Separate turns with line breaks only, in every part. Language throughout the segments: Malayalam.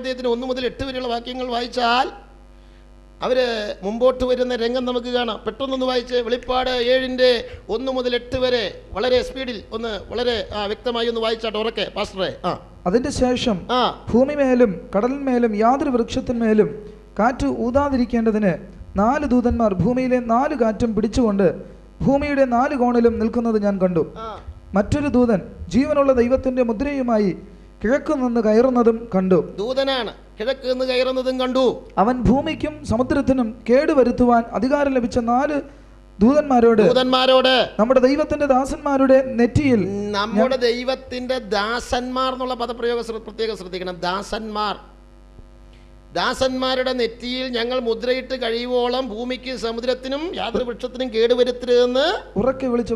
അധ്യായത്തിന് 1 മുതൽ 8 വരെയുള്ള വാക്യങ്ങൾ വായിച്ചാൽ അവർ മുമ്പോട്ട് വരുന്ന രംഗം നമുക്ക് കാണാം. പെട്ടെന്നൊന്ന് വായിച്ച് വെളിപ്പാട് 7-ന്റെ 1 മുതൽ 8 വരെ വളരെ സ്പീഡിൽ ഒന്ന് വളരെ വ്യക്തമായി ഒന്ന് വായിച്ചാട്ടെ ഉറക്കെ പാസ്റ്ററെ.
അതിന്റെ ശേഷം ഭൂമിമേലും കടലിന്മേലും യാതൊരു വൃക്ഷത്തിന്മേലും കാറ്റ് ഊതാതിരിക്കേണ്ടതിന് 4 ദൂതന്മാർ ഭൂമിയിലെ 4 കാറ്റും പിടിച്ചുകൊണ്ട് ഭൂമിയുടെ 4 കോണിലും നിൽക്കുന്നത് ഞാൻ കണ്ടു. മറ്റൊരു ദൂതൻ ജീവനുള്ള ദൈവത്തിന്റെ മുദ്രയുമായി കിഴക്ക് നിന്ന് കയറുന്നതും കണ്ടു.
ദൂതനാണ് കിഴക്ക് നിന്ന് കയറുന്നതും കണ്ടു.
അവൻ ഭൂമിക്കും സമുദ്രത്തിനും കേടുവരുത്തുവാൻ അധികാരം ലഭിച്ച 4 ദൂതന്മാരോട് നമ്മുടെ ദൈവത്തിന്റെ ദാസന്മാരുടെ നെറ്റിയിൽ,
നമ്മുടെ ദൈവത്തിന്റെ ദാസന്മാർ എന്നുള്ള പദപ്രയോഗം പ്രത്യേകം ശ്രദ്ധിക്കണം. ദാസന്മാരുടെ നെറ്റിയിൽ ഞങ്ങൾ മുദ്രയിട്ട് കഴിയുവോളം ഭൂമിക്ക് സമുദ്രത്തിനും യാതൊരു വൃക്ഷത്തിനും കേടുവരുത്തരുതെന്ന്
ഉറക്കെ വിളിച്ചു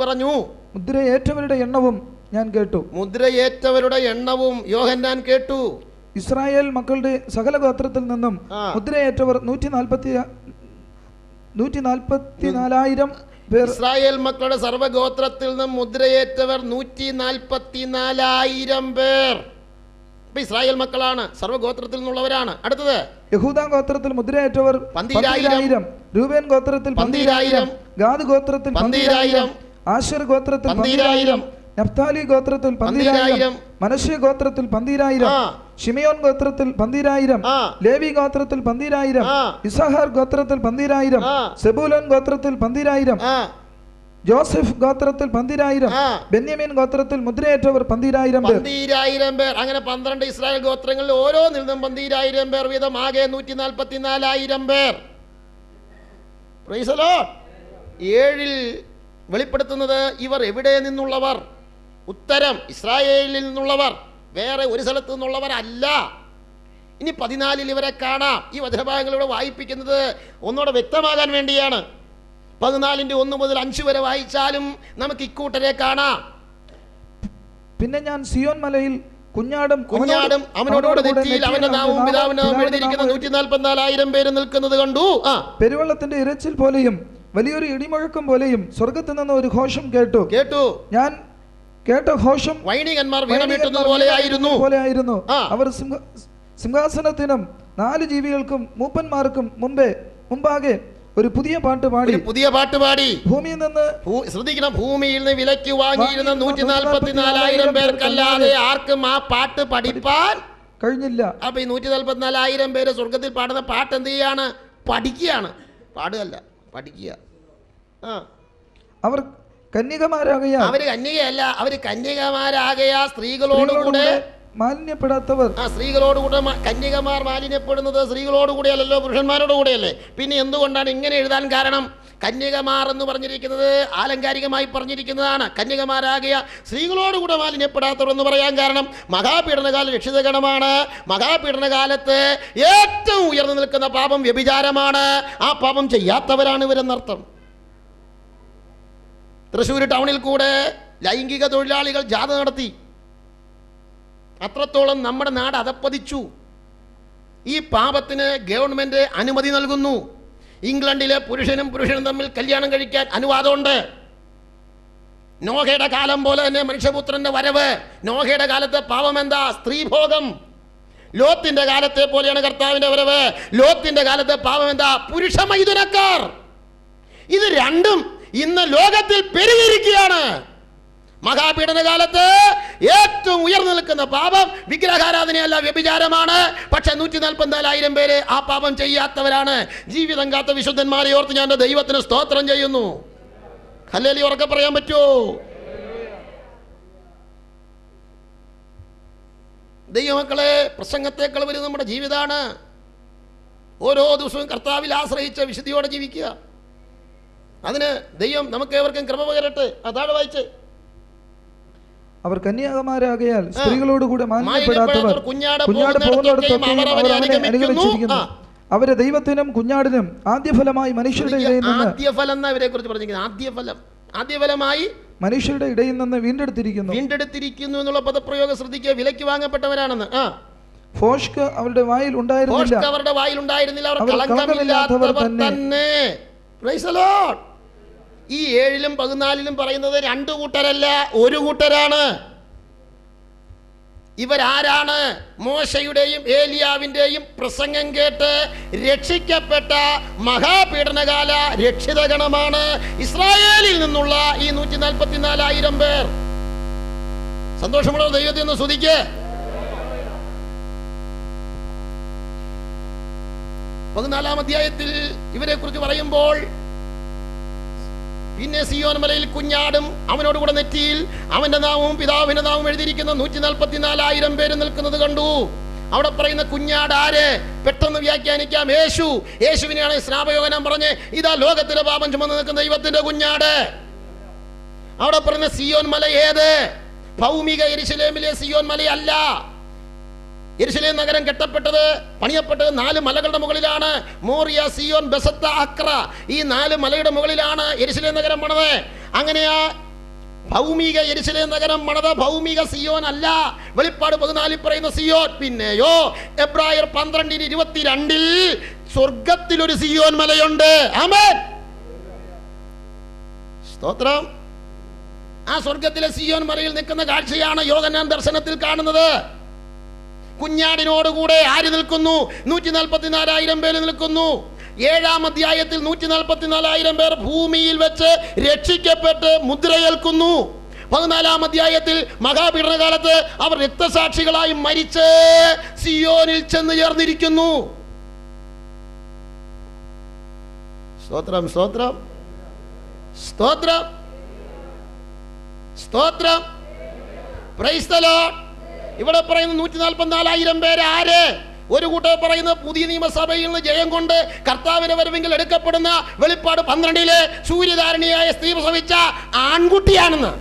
പറഞ്ഞു. മുദ്രയേറ്റവരുടെ എണ്ണവും ഞാൻ കേട്ടു.
യോഹന്നാൻ കേട്ടു.
ഇസ്രായേൽ മക്കളുടെ സകല ഗോത്രത്തിൽ നിന്നും മുദ്രയേറ്റവർ 144,000 പേർ.
ഇസ്രായേൽ മക്കളുടെ സർവ്വഗോത്രത്തിൽ നിന്നും മുദ്രയേറ്റവർ 144,000 പേർ. ഇസ്രായേൽ മക്കളാണ്, സർവ്വഗോത്രത്തിൽ നിന്നുള്ളവരാണ്. അടുത്തത്
യഹൂദാ ഗോത്രത്തിൽ മുദ്രയേറ്റവർ 12,000, രൂബേൻ ഗോത്രത്തിൽ 12,000, ഗാദ് ഗോത്രത്തിൽ 12,000, ആശേർ ഗോത്രത്തിൽ 12,000, നഫ്താലി ഗോത്രത്തിൽ 12,000, മനശ്ശെ ഗോത്രത്തിൽ 12,000, ശിമയോൻ ഗോത്രത്തിൽ 12,000, ലേവി ഗോത്രത്തിൽ 12,000, ഇസ്സാഹാർ ഗോത്രത്തിൽ 12,000, സെബൂലോൻ ഗോത്രത്തിൽ 12,000, ജോസഫ് ഗോത്രത്തിൽ 12,000, ബെന്യാമീൻ ഗോത്രത്തിൽ മുദ്രയേറ്റവർ 12,000
പേർ. അങ്ങനെ 12 ഇസ്രായേൽ ഗോത്രങ്ങളിൽ ഓരോന്നിൽ നിന്നും 12,000 പേർ വീതം, ആകെ 144,000 പേർ. Price the Lord. 7-ൽ വെളിപ്പെടുത്തുന്നത് ഇവർ എവിടെ നിന്നുള്ളവർ? ഉത്തരം ഇസ്രായേലിൽ നിന്നുള്ളവർ, വേറെ ഒരു സ്ഥലത്ത് നിന്നുള്ളവരല്ല. ഇനി 14-ൽ ഇവരെ കാണാം. ഈ വചനഭാഗങ്ങൾ ഇവിടെ വായിപ്പിക്കുന്നത് ഒന്നുകൂടെ വ്യക്തമാകാൻ വേണ്ടിയാണ്. 14-ന്റെ 1 മുതൽ 5 വരെ വായിച്ചാലും നമുക്ക് ഇക്കൂട്ടരെ കാണാം.
പിന്നെ ഞാൻ സിയോൻ മലയിൽ കുഞ്ഞാടും
അവനോടുകൂടെ നെറ്റിയിൽ അവന്റെ നാമവും പിതാവിന്റെ നാമവും എഴുതിയിരിക്കുന്ന 144,000 പേര് നിൽക്കുന്നത് കണ്ടു.
പെരുവെള്ളത്തിന്റെ ഇരച്ചിൽ പോലെയും വലിയൊരു ഇടിമുഴക്കം പോലെയും സ്വർഗത്തിൽ നിന്ന് ഒരു ഘോഷം കേട്ടു. ഞാൻ കേട്ട ഘോഷം
വൈണികന്മാർ വീണമീട്ടുന്നത് പോലെയായിരുന്നു.
അവർ സിംഹാസനത്തിനും 4 ജീവികൾക്കും മൂപ്പന്മാർക്കും മുമ്പാകെ ഒരു പുതിയ പാട്ട് പാടി. ഭൂമിയിൽ നിന്ന്
ശ്രദ്ധിക്കണം, ഭൂമിയിൽ നിന്ന് വിലയ്ക്ക് വാങ്ങിയിരുന്ന 144,000 പേർക്കല്ലാതെ ആർക്കും ആ പാട്ട് പഠിപ്പാൻ
കഴിഞ്ഞില്ല.
അപ്പൊ ഈ 144,000 പേര് സ്വർഗത്തിൽ പാടുന്ന പാട്ട് എന്ത് ചെയ്യാണ്? പഠിക്കുകയാണ്. പാടുകയല്ല, പഠിക്കുക.
അവർ കന്യകമാരാകയാ,
അവര് കന്യകമാരാകയാ സ്ത്രീകളോടുകൂടെ
മാലിന്യപ്പെടാത്തവർ.
സ്ത്രീകളോടുകൂടെ കന്യകമാർ മാലിന്യപ്പെടുന്നത് സ്ത്രീകളോടുകൂടെ അല്ലല്ലോ, പുരുഷന്മാരോട് കൂടെയല്ലേ. പിന്നെ എന്തുകൊണ്ടാണ് ഇങ്ങനെ എഴുതാൻ കാരണം? കന്യകമാർ എന്ന് പറഞ്ഞിരിക്കുന്നത് ആലങ്കാരികമായി പറഞ്ഞിരിക്കുന്നതാണ്. കന്യകമാരാകിയ സ്ത്രീകളോടുകൂടെ മാലിന്യപ്പെടാത്തവർ എന്ന് പറയാൻ കാരണം മഹാപീഡനകാല രക്ഷിതഗണമാണ്. മഹാപീഡനകാലത്ത് ഏറ്റവും ഉയർന്നു നിൽക്കുന്ന പാപം വ്യഭിചാരമാണ്. ആ പാപം ചെയ്യാത്തവരാണ് ഇവരെന്നർത്ഥം. തൃശ്ശൂർ ടൗണിൽ കൂടെ ലൈംഗിക തൊഴിലാളികൾ ജാഥ നടത്തി. അത്രത്തോളം നമ്മുടെ നാട് അധപ്പതിച്ചു. ഈ പാപത്തിന് ഗവൺമെന്റ് അനുമതി നൽകുന്നു. ഇംഗ്ലണ്ടിലെ പുരുഷനും തമ്മിൽ കല്യാണം കഴിക്കാൻ അനുവാദമുണ്ട്. നോഹയുടെ കാലം പോലെ തന്നെ മനുഷ്യപുത്രന്റെ വരവ്. നോഹയുടെ കാലത്തെ പാപം എന്താ? സ്ത്രീഭോഗം. ലോത്തിന്റെ കാലത്തെ പോലെയാണ് കർത്താവിന്റെ വരവ്. ലോത്തിന്റെ കാലത്തെ പാപം എന്താ? പുരുഷ മൈഥുനക്കാർ. ഇത് രണ്ടും ഇന്ന് ലോകത്തിൽ പെരുകിയിരിക്കുകയാണ്. മഹാപീഡനകാലത്ത് ഏറ്റവും ഉയർന്നു നിൽക്കുന്ന പാപം വിഗ്രഹാരാധനയല്ല, വ്യഭിചാരമാണ്. പക്ഷെ 144,000 പേര് ആ പാപം ചെയ്യാത്തവരാണ്. ജീവിതം കാത്ത വിശുദ്ധന്മാരെ ഓർത്ത് ഞാൻ ദൈവത്തിന് സ്തോത്രം ചെയ്യുന്നു. ഹല്ലേലൂയ ഉറക്കെ പറയാൻ പറ്റുമോ? ദൈവമക്കളെ, പ്രസംഗത്തേക്കാൾ വലുത് നമ്മുടെ ജീവിതമാണ്. ഓരോ ദിവസവും കർത്താവിൽ ആശ്രയിച്ച് വിശുദ്ധിയോടെ ജീവിക്കുക. അതിന് ദൈവം നമുക്ക് ഏവർക്കും കൃപ പകരട്ടെ. അതാണ് വായിച്ചേ.
അവർ കന്യാകമാരാകയാൽ സ്ത്രീകളോടുകൂടെ മാലിന്യപ്പെടാത്തവർ കുഞ്ഞാട് പോകുന്നിടത്തൊക്കെയും അവർ അവനെ അനുഗമിച്ചിരിക്കുന്നു. അവരെ ദൈവത്തിനും കുഞ്ഞാടിനും ആദ്യഫലമായി മനുഷ്യരുടെ ഇടയിൽ നിന്ന്,
ആദ്യഫലം എന്നവരെ കുറിച്ച് പറഞ്ഞിരിക്കുന്നത്, ആദ്യഫലമായി
മനുഷ്യരുടെ ഇടയിൽ നിന്ന് വീണ്ടെടുത്തിരിക്കുന്നു
എന്നുള്ള പദപ്രയോഗം ശ്രദ്ധിക്കുക. വിലയ്ക്ക് വാങ്ങപ്പെട്ടവരാണെന്ന്.
ഫോഷ്ക് അവരുടെ വായിൽ ഉണ്ടായിരുന്നില്ല.
അവർ കളങ്കമില്ലാത്തവർ തന്നെ. Price the Lord. ഈ 7-ലും 14-ലും പറയുന്നത് 2 കൂട്ടരല്ല, 1 കൂട്ടരാണ്. ഇവരാരാണ്? മോശയുടെയും ഏലിയാവിൻ്റെയും പ്രസംഗം കേട്ട് രക്ഷിക്കപ്പെട്ട മഹാപീഡനകാല രക്ഷിതഗണമാണ് ഇസ്രായേലിൽ നിന്നുള്ള ഈ 144,000 പേർ. സന്തോഷമുള്ള ദൈവത്തെ ഒന്ന് സ്തുതിക്ക്. 14-ാം അധ്യായത്തിൽ ഇവരെ കുറിച്ച് പറയുമ്പോൾ, പിന്നെ സിയോൻ മലയിൽ കുഞ്ഞാടും അവനോടുകൂടെ നെറ്റിയിൽ അവന്റെ നാമവും പിതാവിന്റെ നാമവും എഴുതിയിരിക്കുന്ന 144,000 പേര് നിൽക്കുന്നത് കണ്ടു. അവിടെ പറയുന്ന കുഞ്ഞാട് ആര്? പെട്ടെന്ന് വ്യാഖ്യാനിക്കാം, യേശു. യേശുവിനെയാണ് സ്നാപകയോഹന്നാൻ പറഞ്ഞ് ഇതാ ലോകത്തിന്റെ പാപം ചുമന്ന് നിൽക്കുന്ന ദൈവത്തിന്റെ കുഞ്ഞാട്. അവിടെ പറയുന്ന സിയോൻ മല ഏത്? ഭൗമിക യെരുശലേമിലെ സിയോൻ മലയല്ല. യെരുശലേം നഗരം കെട്ടപ്പെട്ടത്, പണിയപ്പെട്ടത് 4 മലകളുടെ മുകളിലാണ്. മോറിയ, സിയോൻ, ബെസത്ത, അക്ര, ഈ 4 മലയുടെ മുകളിലാണ് യെരുശലേം നഗരം പണിത്. അങ്ങനെയാ ഭൗമിക യെരുശലേം നഗരം പണിത് ഭൗമിക സിയോൻ അല്ല. വെളിപ്പാട് 14 പറയുന്ന സിയോൻ. പിന്നെയോ എബ്രായർ 12:22 സ്വർഗത്തിലൊരു സിയോൻ മലയുണ്ട്. ആമേൻ, സ്തോത്രം. ആ സ്വർഗത്തിലെ സിയോൻ മലയിൽ നിൽക്കുന്ന കാഴ്ചയാണ് യോഹന്നാൻ ദർശനത്തിൽ കാണുന്നത്. കുഞ്ഞാടിനോടുകൂടെ ആര് നിൽക്കുന്നു? 144,000 പേര് നിൽക്കുന്നു. 7-ാം അധ്യായത്തിൽ 144,000 പേർ ഭൂമിയിൽ വെച്ച് രക്ഷിക്കപ്പെട്ട് മുദ്രയേൽക്കുന്നു. 14-ാം അധ്യായത്തിൽ മഹാപീഡനകാലത്ത് അവർ രക്തസാക്ഷികളായി മരിച്ച് സിയോനിൽ ചെന്ന് ചേർന്നിരിക്കുന്നു. സ്തോത്രം, സ്തോത്രം, സ്തോത്രം, സ്തോത്രം. Price the Lord. ഇവിടെ പറയുന്ന 144,000 പേര് ആര്? ഒരു കൂട്ടർ പറയുന്നത് പുതിയ നിയമസഭയിൽ നിന്ന് ജയം കൊണ്ട് കർത്താവിന്റെ വരവെങ്കിൽ എടുക്കപ്പെടുന്ന വെളിപ്പാട് 12 സൂര്യധാരണിയായ സ്ത്രീ പ്രസവിച്ച ആൺകുട്ടിയാണെന്ന്.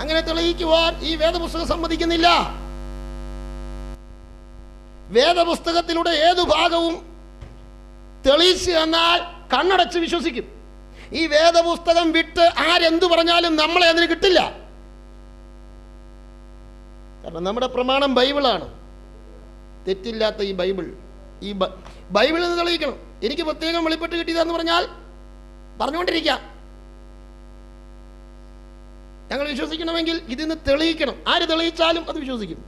അങ്ങനെ തെളിയിക്കുവാൻ ഈ വേദപുസ്തകം സമ്മതിക്കുന്നില്ല. വേദപുസ്തകത്തിലൂടെ ഏതു ഭാഗവും തെളിയിച്ച് എന്നാൽ കണ്ണടച്ച് വിശ്വസിക്കും. ഈ വേദപുസ്തകം വിട്ട് ആരെന്തു പറഞ്ഞാലും നമ്മളെ അതിന് കിട്ടില്ല. കാരണം നമ്മുടെ പ്രമാണം ബൈബിളാണ്. തെറ്റില്ലാത്ത ഈ ബൈബിൾ, ഈ ബൈബിളിൽ നിന്ന് തെളിയിക്കണം. എനിക്ക് പ്രത്യേകം വെളിപ്പെട്ട് കിട്ടിയതെന്ന് പറഞ്ഞാൽ പറഞ്ഞുകൊണ്ടിരിക്കാം. ഞങ്ങൾ വിശ്വസിക്കണമെങ്കിൽ ഇതിന്ന് തെളിയിക്കണം. ആര് തെളിയിച്ചാലും അത് വിശ്വസിക്കും.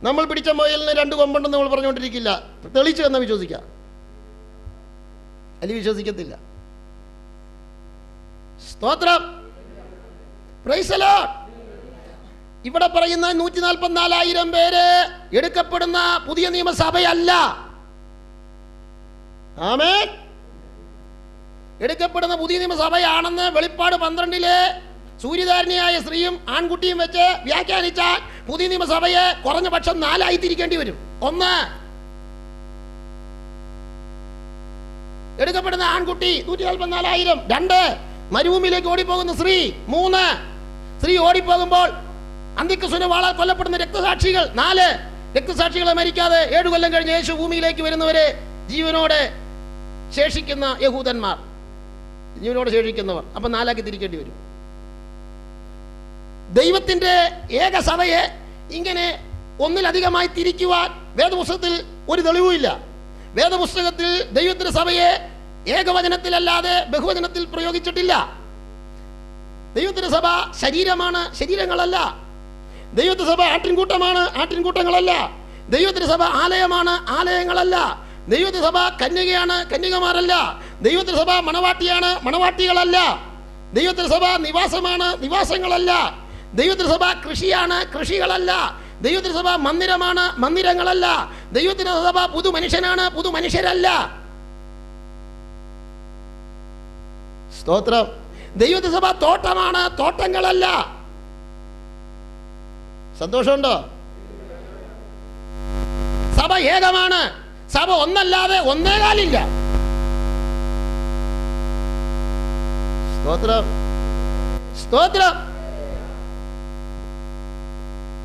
നമ്മൾ പിടിച്ച മുയലിന് 2 കൊമ്പുണ്ടെന്ന് നമ്മൾ പറഞ്ഞുകൊണ്ടിരിക്കില്ല. തെളിയിച്ചു എന്ന് വിശ്വസിക്കാം, അല്ലെങ്കിൽ വിശ്വസിക്കത്തില്ല. സ്തോത്രം, പ്രൈസ് ദി ലോർഡ്. ഇവിടെ പറയുന്ന 144,000 പേര് എടുക്കപ്പെടുന്ന പുതിയ നിയമസഭയല്ല. ആമേൻ. എടുക്കപ്പെടുന്ന പുതിയ നിയമസഭയാണെന്ന് വെളിപ്പാട് 12 സൂര്യധാരണിയായ സ്ത്രീയും ആൺകുട്ടിയും വെച്ച് വ്യാഖ്യാനിച്ചാൽ പുതിയ നിയമസഭയെ കുറഞ്ഞ പക്ഷം 4 തിരിക്കേണ്ടി വരും. 1, എടുക്കപ്പെടുന്ന ആൺകുട്ടി 144,000. 2, മരുഭൂമിയിലേക്ക് ഓടിപ്പോകുന്ന സ്ത്രീ. 3, സ്ത്രീ ഓടിപ്പോകുമ്പോൾ അന്ത്യക്രിസ്തുവിന്റെ വാളാൽ കൊല്ലപ്പെടുന്ന രക്തസാക്ഷികൾ. 4, രക്തസാക്ഷികളെ മരിക്കാതെ 7 കൊല്ലം കഴിഞ്ഞ് യേശു ഭൂമിയിലേക്ക് വരുന്നവരെ ജീവനോടെ ശേഷിക്കുന്ന യഹൂദന്മാർ, ജീവനോടെ ശേഷിക്കുന്നവർ. അപ്പം 4 തിരിക്കേണ്ടി വരും. ദൈവത്തിന്റെ ഏകസഭയെ ഇങ്ങനെ ഒന്നിലധികമായി തിരിക്കുവാൻ വേദപുസ്തകത്തിൽ ഒരു തെളിവുമില്ല. വേദപുസ്തകത്തിൽ ദൈവത്തിന്റെ സഭയെ ഏകവചനത്തിലല്ലാതെ ബഹുവചനത്തിൽ പ്രയോഗിച്ചിട്ടില്ല. ദൈവത്തിന്റെ സഭ ശരീരമാണ്, ശരീരങ്ങളല്ല. ദൈവത്തിന്റെ സഭ ആട്ടിൻകൂട്ടമാണ്, ആട്ടിൻകൂട്ടങ്ങളല്ല. ദൈവത്തിന്റെ സഭ ആലയമാണ്, ആലയങ്ങളല്ല. ദൈവത്തിന്റെ സഭ കന്യകയാണ്, കന്യകമാരല്ല. ദൈവത്തിന്റെ സഭ മണവാട്ടിയാണ്, മണവാട്ടികളല്ല. ദൈവത്തിന്റെ സഭ നിവാസമാണ്, നിവാസങ്ങളല്ല. ദൈവത്തിന്റെ സഭ കൃഷിയാണ്, കൃഷികളല്ല. ദൈവത്തിന്റെ സഭ മന്ദിരമാണ്, മന്ദിരങ്ങളല്ല. ദൈവത്തിന്റെ സഭ പുതു മനുഷ്യനാണ്, പുതു മനുഷ്യരല്ല. സ്തോത്രം. ദൈവത്തിന്റെ സഭ തോട്ടമാണ്, തോട്ടങ്ങളല്ല. സന്തോഷമുണ്ടോ? സഭ ഏകമാണ്. സഭ ഒന്നല്ലാതെ ഒന്നേകാലില്ല. സ്തോത്രം, സ്തോത്രം.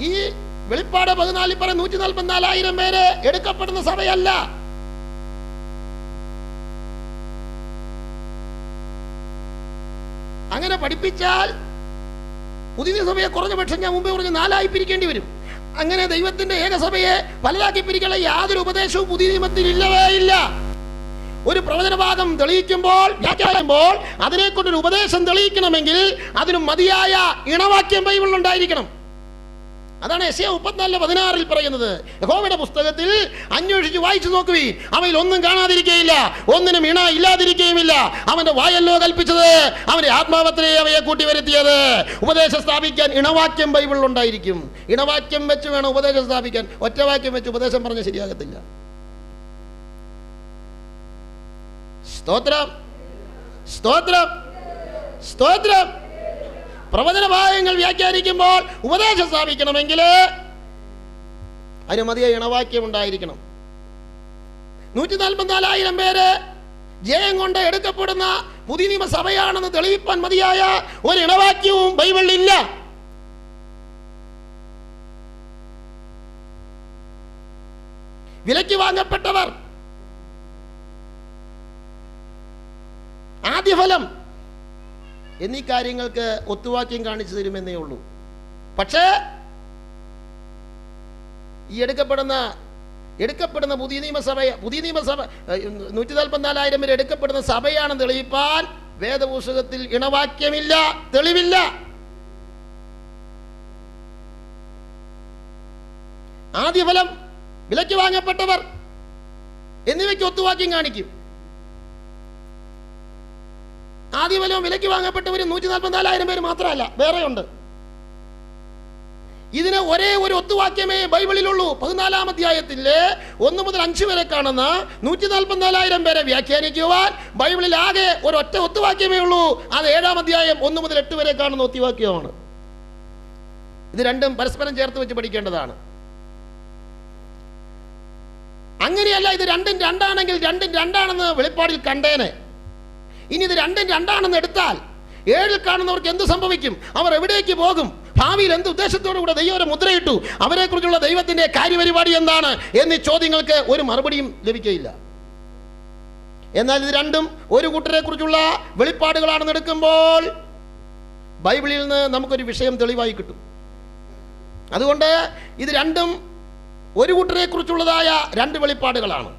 ഈ വെളിപ്പാട് 14 പറ 144,000 പേര് എടുക്കപ്പെടുന്ന സഭയല്ല. അങ്ങനെ പഠിപ്പിച്ചാൽ പുതിയ സഭയെ കുറഞ്ഞ പക്ഷം ഞാൻ മുമ്പേ പറഞ്ഞ് 4 പിരിക്കേണ്ടി വരും. അങ്ങനെ ദൈവത്തിന്റെ ഏകസഭയെ പലതാക്കി പിരിക്കാനുള്ള യാതൊരു ഉപദേശവും പുതിയ നിയമത്തിൽ ഇല്ലവേ ഇല്ല. ഒരു പ്രവചനഭാഗം തെളിയിക്കുമ്പോൾ, വ്യാഖ്യാനിക്കുമ്പോൾ അതിനെക്കൊണ്ടൊരു ഉപദേശം തെളിയിക്കണമെങ്കിൽ അതിന് മതിയായ ഇണവാക്യം ബൈബിളിൽ ഉണ്ടായിരിക്കണം. അതാണ് യെശയ്യാ 34:16 പറയുന്നത്. യഹോവയുടെ പുസ്തകത്തിൽ അന്വേഷിച്ച് വായിച്ചു നോക്കുവീൻ, അവയിൽ ഒന്നും കാണാതിരിക്കുകയില്ല, ഒന്നിനും ഇണ ഇല്ലാതിരിക്കുകയുമില്ല. അവന്റെ വായല്ലോ കൽപ്പിച്ചത്, അവന്റെ ആത്മാവത്തിലെ അവയെ കൂട്ടി വരുത്തിയത്. ഉപദേശം സ്ഥാപിക്കാൻ ഇണവാക്യം ബൈബിളിൽ ഉണ്ടായിരിക്കും. ഇണവാക്യം വെച്ച് വേണം ഉപദേശം സ്ഥാപിക്കാൻ. ഒറ്റവാക്യം വെച്ച് ഉപദേശം പറഞ്ഞാൽ ശരിയാകത്തില്ല. സ്തോത്രം, സ്തോത്രം, സ്തോത്രം. പ്രവചന ഭാഗങ്ങൾ വ്യാഖ്യാനിക്കുമ്പോൾ ഉപദേശം സ്ഥാപിക്കണമെങ്കിൽ അതിന് മതിയായ ഇണവാക്യം ഉണ്ടായിരിക്കണം. 144,000 പേര് ജയം കൊണ്ട് എടുക്കപ്പെടുന്ന പുതിയ നിയമസഭയാണെന്ന് തെളിയിപ്പാൻ മതിയായ ഒരു ഇണവാക്യവും ബൈബിളിൽ ഇല്ല. വിലയ്ക്ക് വാങ്ങപ്പെട്ടവർ, ആദ്യഫലം എന്നീ കാര്യങ്ങൾക്ക് ഒത്തുവാക്യം കാണിച്ചു തരുമെന്നേ ഉള്ളൂ. പക്ഷേ ഈ എടുക്കപ്പെടുന്ന പുതിയ നിയമസഭ 144,000 പേര് എടുക്കപ്പെടുന്ന സഭയാണെന്ന് തെളിയിപ്പാൻ വേദപുസ്തകത്തിൽ ഇണവാക്യമില്ല, തെളിവില്ല. ആദ്യഫലം, വിലയ്ക്ക് വാങ്ങപ്പെട്ടവർ എന്നിവയ്ക്ക് ഒത്തുവാക്യം കാണിക്കും. ആദ്യഫലവും വിലയ്ക്ക് വാങ്ങപ്പെട്ടവരും 144,000 പേര് മാത്രമല്ല, വേറെയുണ്ട്. ഇതിന് ഒരേ ഒരു ഒത്തുവാക്യമേ ബൈബിളിലുള്ളൂ. 14-ാം അധ്യായത്തിലെ 1 മുതൽ 5 വരെ കാണുന്ന 144,000 പേരെ വ്യാഖ്യാനിക്കുവാൻ ബൈബിളിൽ ആകെ ഒരൊറ്റ ഒത്തുവാക്യമേ ഉള്ളൂ. അത് 7-ാം അധ്യായം 1 മുതൽ 8 വരെ കാണുന്ന ഒത്തുവാക്യമാണ്. ഇത് രണ്ടും പരസ്പരം ചേർത്ത് വെച്ച് പഠിക്കേണ്ടതാണ്. അങ്ങനെയല്ല, ഇത് രണ്ടും രണ്ടാണെങ്കിൽ രണ്ടും രണ്ടാണെന്ന് വെളിപ്പാടിൽ കണ്ടേനെ. ഇനി ഇത് രണ്ടും രണ്ടാണെന്ന് എടുത്താൽ 7-ൽ കാണുന്നവർക്ക് എന്ത് സംഭവിക്കും? അവർ എവിടേക്ക് പോകും? ഭാവിയിൽ എന്ത് ഉദ്ദേശത്തോടുകൂടെ ദൈവം മുദ്രയിട്ടു? അവരെക്കുറിച്ചുള്ള ദൈവത്തിന്റെ കാര്യപരിപാടി എന്താണ് എന്നീ ചോദ്യങ്ങൾക്ക് ഒരു മറുപടിയും ലഭിക്കുകയില്ല. എന്നാൽ ഇത് രണ്ടും ഒരു കൂട്ടരെ കുറിച്ചുള്ള വെളിപ്പാടുകളാണെന്ന് എടുക്കുമ്പോൾ ബൈബിളിൽ നിന്ന് നമുക്കൊരു വിഷയം തെളിവായി കിട്ടും. അതുകൊണ്ട് ഇത് രണ്ടും ഒരു കൂട്ടരെ കുറിച്ചുള്ളതായ രണ്ട് വെളിപ്പാടുകളാണ്.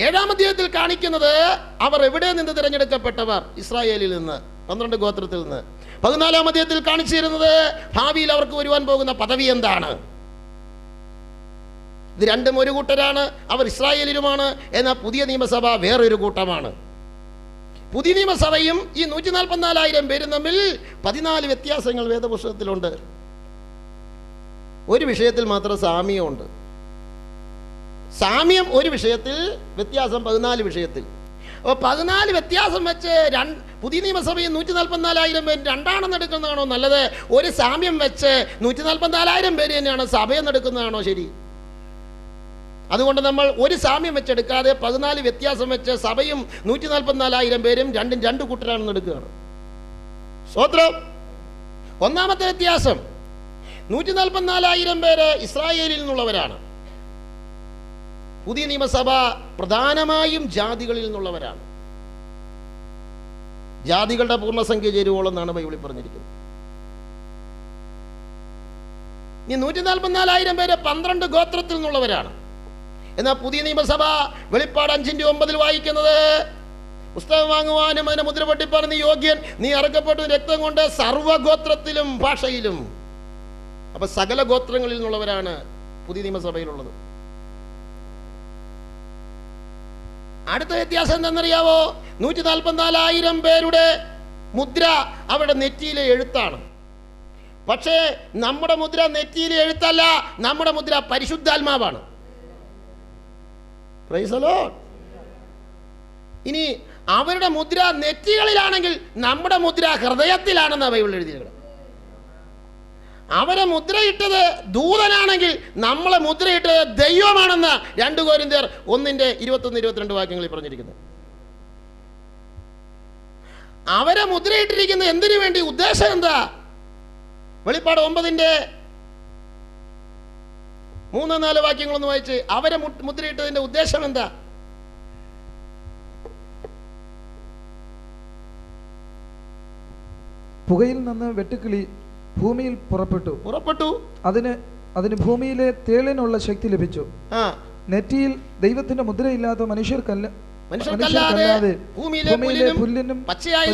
ഏഴാം അധ്യായത്തിൽ കാണിക്കുന്നത് അവർ എവിടെ നിന്ന് തിരഞ്ഞെടുക്കപ്പെട്ടവർ? ഇസ്രായേലിൽ നിന്ന്, 12 ഗോത്രത്തിൽ നിന്ന്. 14-ാം അധ്യായത്തിൽ കാണിച്ചിരുന്നത് ഭാവിയിൽ അവർക്ക് വരുവാൻ പോകുന്ന പദവി എന്താണ്. ഇത് രണ്ടും ഒരു കൂട്ടരാണ്, അവർ ഇസ്രായേലിലുമാണ്. എന്നാൽ പുതിയ നിയമസഭ വേറൊരു കൂട്ടമാണ്. പുതിയ നിയമസഭയും ഈ 144,000 പേരും തമ്മിൽ 14 വ്യത്യാസങ്ങൾ വേദപുസ്തകത്തിലുണ്ട്. ഒരു വിഷയത്തിൽ മാത്രം സാമ്യമുണ്ട്. സാമ്യം ഒരു വിഷയത്തിൽ, വ്യത്യാസം 14 വിഷയത്തിൽ. അപ്പോൾ 14 വ്യത്യാസം വെച്ച് പുതിയ നിയമസഭയും 144,000 പേര് രണ്ടാണെന്ന് എടുക്കുന്നതാണോ നല്ലത്? ഒരു സാമ്യം വെച്ച് 144,000 പേര് തന്നെയാണ് സഭയെന്ന് എടുക്കുന്നതാണോ ശരി? അതുകൊണ്ട് നമ്മൾ ഒരു സാമ്യം വെച്ചെടുക്കാതെ 14 വ്യത്യാസം വെച്ച് സഭയും 144,000 പേരും രണ്ടും രണ്ട് കൂട്ടരാണെന്ന് എടുക്കുകയാണ്. സ്തോത്രം. ഒന്നാമത്തെ വ്യത്യാസം, 144,000 പേര് ഇസ്രായേലിൽ നിന്നുള്ളവരാണ്. പുതിയ നിയമസഭ പ്രധാനമായും ജാതികളിൽ നിന്നുള്ളവരാണ്. ജാതികളുടെ പൂർണ്ണസംഖ്യ ചേരുവോളം എന്നാണ് ബൈബിളിൽ പറഞ്ഞിരിക്കുന്നത്. ഈ 144,000 പേര് 12 ഗോത്രത്തിൽ നിന്നുള്ളവരാണ്. എന്നാൽ പുതിയ നിയമസഭ വെളിപ്പാട് 5:9 വായിക്കുന്നത്, പുസ്തകം വാങ്ങുവാനും അതിനെ മുദ്ര പൊട്ടിപ്പാൻ നീ യോഗ്യൻ, നീ അറക്കപ്പെട്ട രക്തം കൊണ്ട് സർവ്വഗോത്രത്തിലും ഭാഷയിലും. അപ്പൊ സകല ഗോത്രങ്ങളിൽ നിന്നുള്ളവരാണ് പുതിയ നിയമസഭയിലുള്ളത്. അടുത്ത വ്യത്യാസം എന്താണെന്നറിയാവോ? 144,000 പേരുടെ മുദ്ര അവരുടെ നെറ്റിയിലെ എഴുത്താണ്. പക്ഷേ നമ്മുടെ മുദ്ര നെറ്റിയിലെ എഴുത്തല്ല, നമ്മുടെ മുദ്ര പരിശുദ്ധാത്മാവാണ്. Price the Lord. ഇനി അവരുടെ മുദ്ര നെറ്റികളിലാണെങ്കിൽ നമ്മുടെ മുദ്ര ഹൃദയത്തിലാണെന്നാണ് ബൈബിളിൽ എഴുതിയിരിക്കുന്നത്. അവരെ മുദ്രയിട്ടത് ദൂതനാണെങ്കിൽ നമ്മളെ മുദ്രയിട്ടത് ദൈവമാണെന്ന് 2 കൊരിന്ത്യർ 1:21-22 വാക്യങ്ങളിൽ പറഞ്ഞിരിക്കുന്നത്. അവരെ മുദ്രയിട്ടിരിക്കുന്ന എന്തിനു വേണ്ടി? ഉദ്ദേശം എന്താ? വെളിപ്പാട് 9:3-4 വാക്യങ്ങളൊന്ന് വായിച്ച് അവരെ മുദ്രയിട്ടതിന്റെ ഉദ്ദേശം എന്താ?
പുകയിൽ നിന്ന് വെട്ടുക്കിളി ഭൂമിയിൽ പുറപ്പെട്ടു.
അതിന്
അതിന് ഭൂമിയിലെ തേളിനുള്ള ശക്തി ലഭിച്ചു.
ആ,
നെറ്റിയിൽ ദൈവത്തിന്റെ മുദ്രയില്ലാത്ത
മനുഷ്യർക്കല്ലാതെ
മനുഷ്യർക്കല്ലാതെ
ഭൂമിയിലെ പുല്ലിനും പച്ചയായ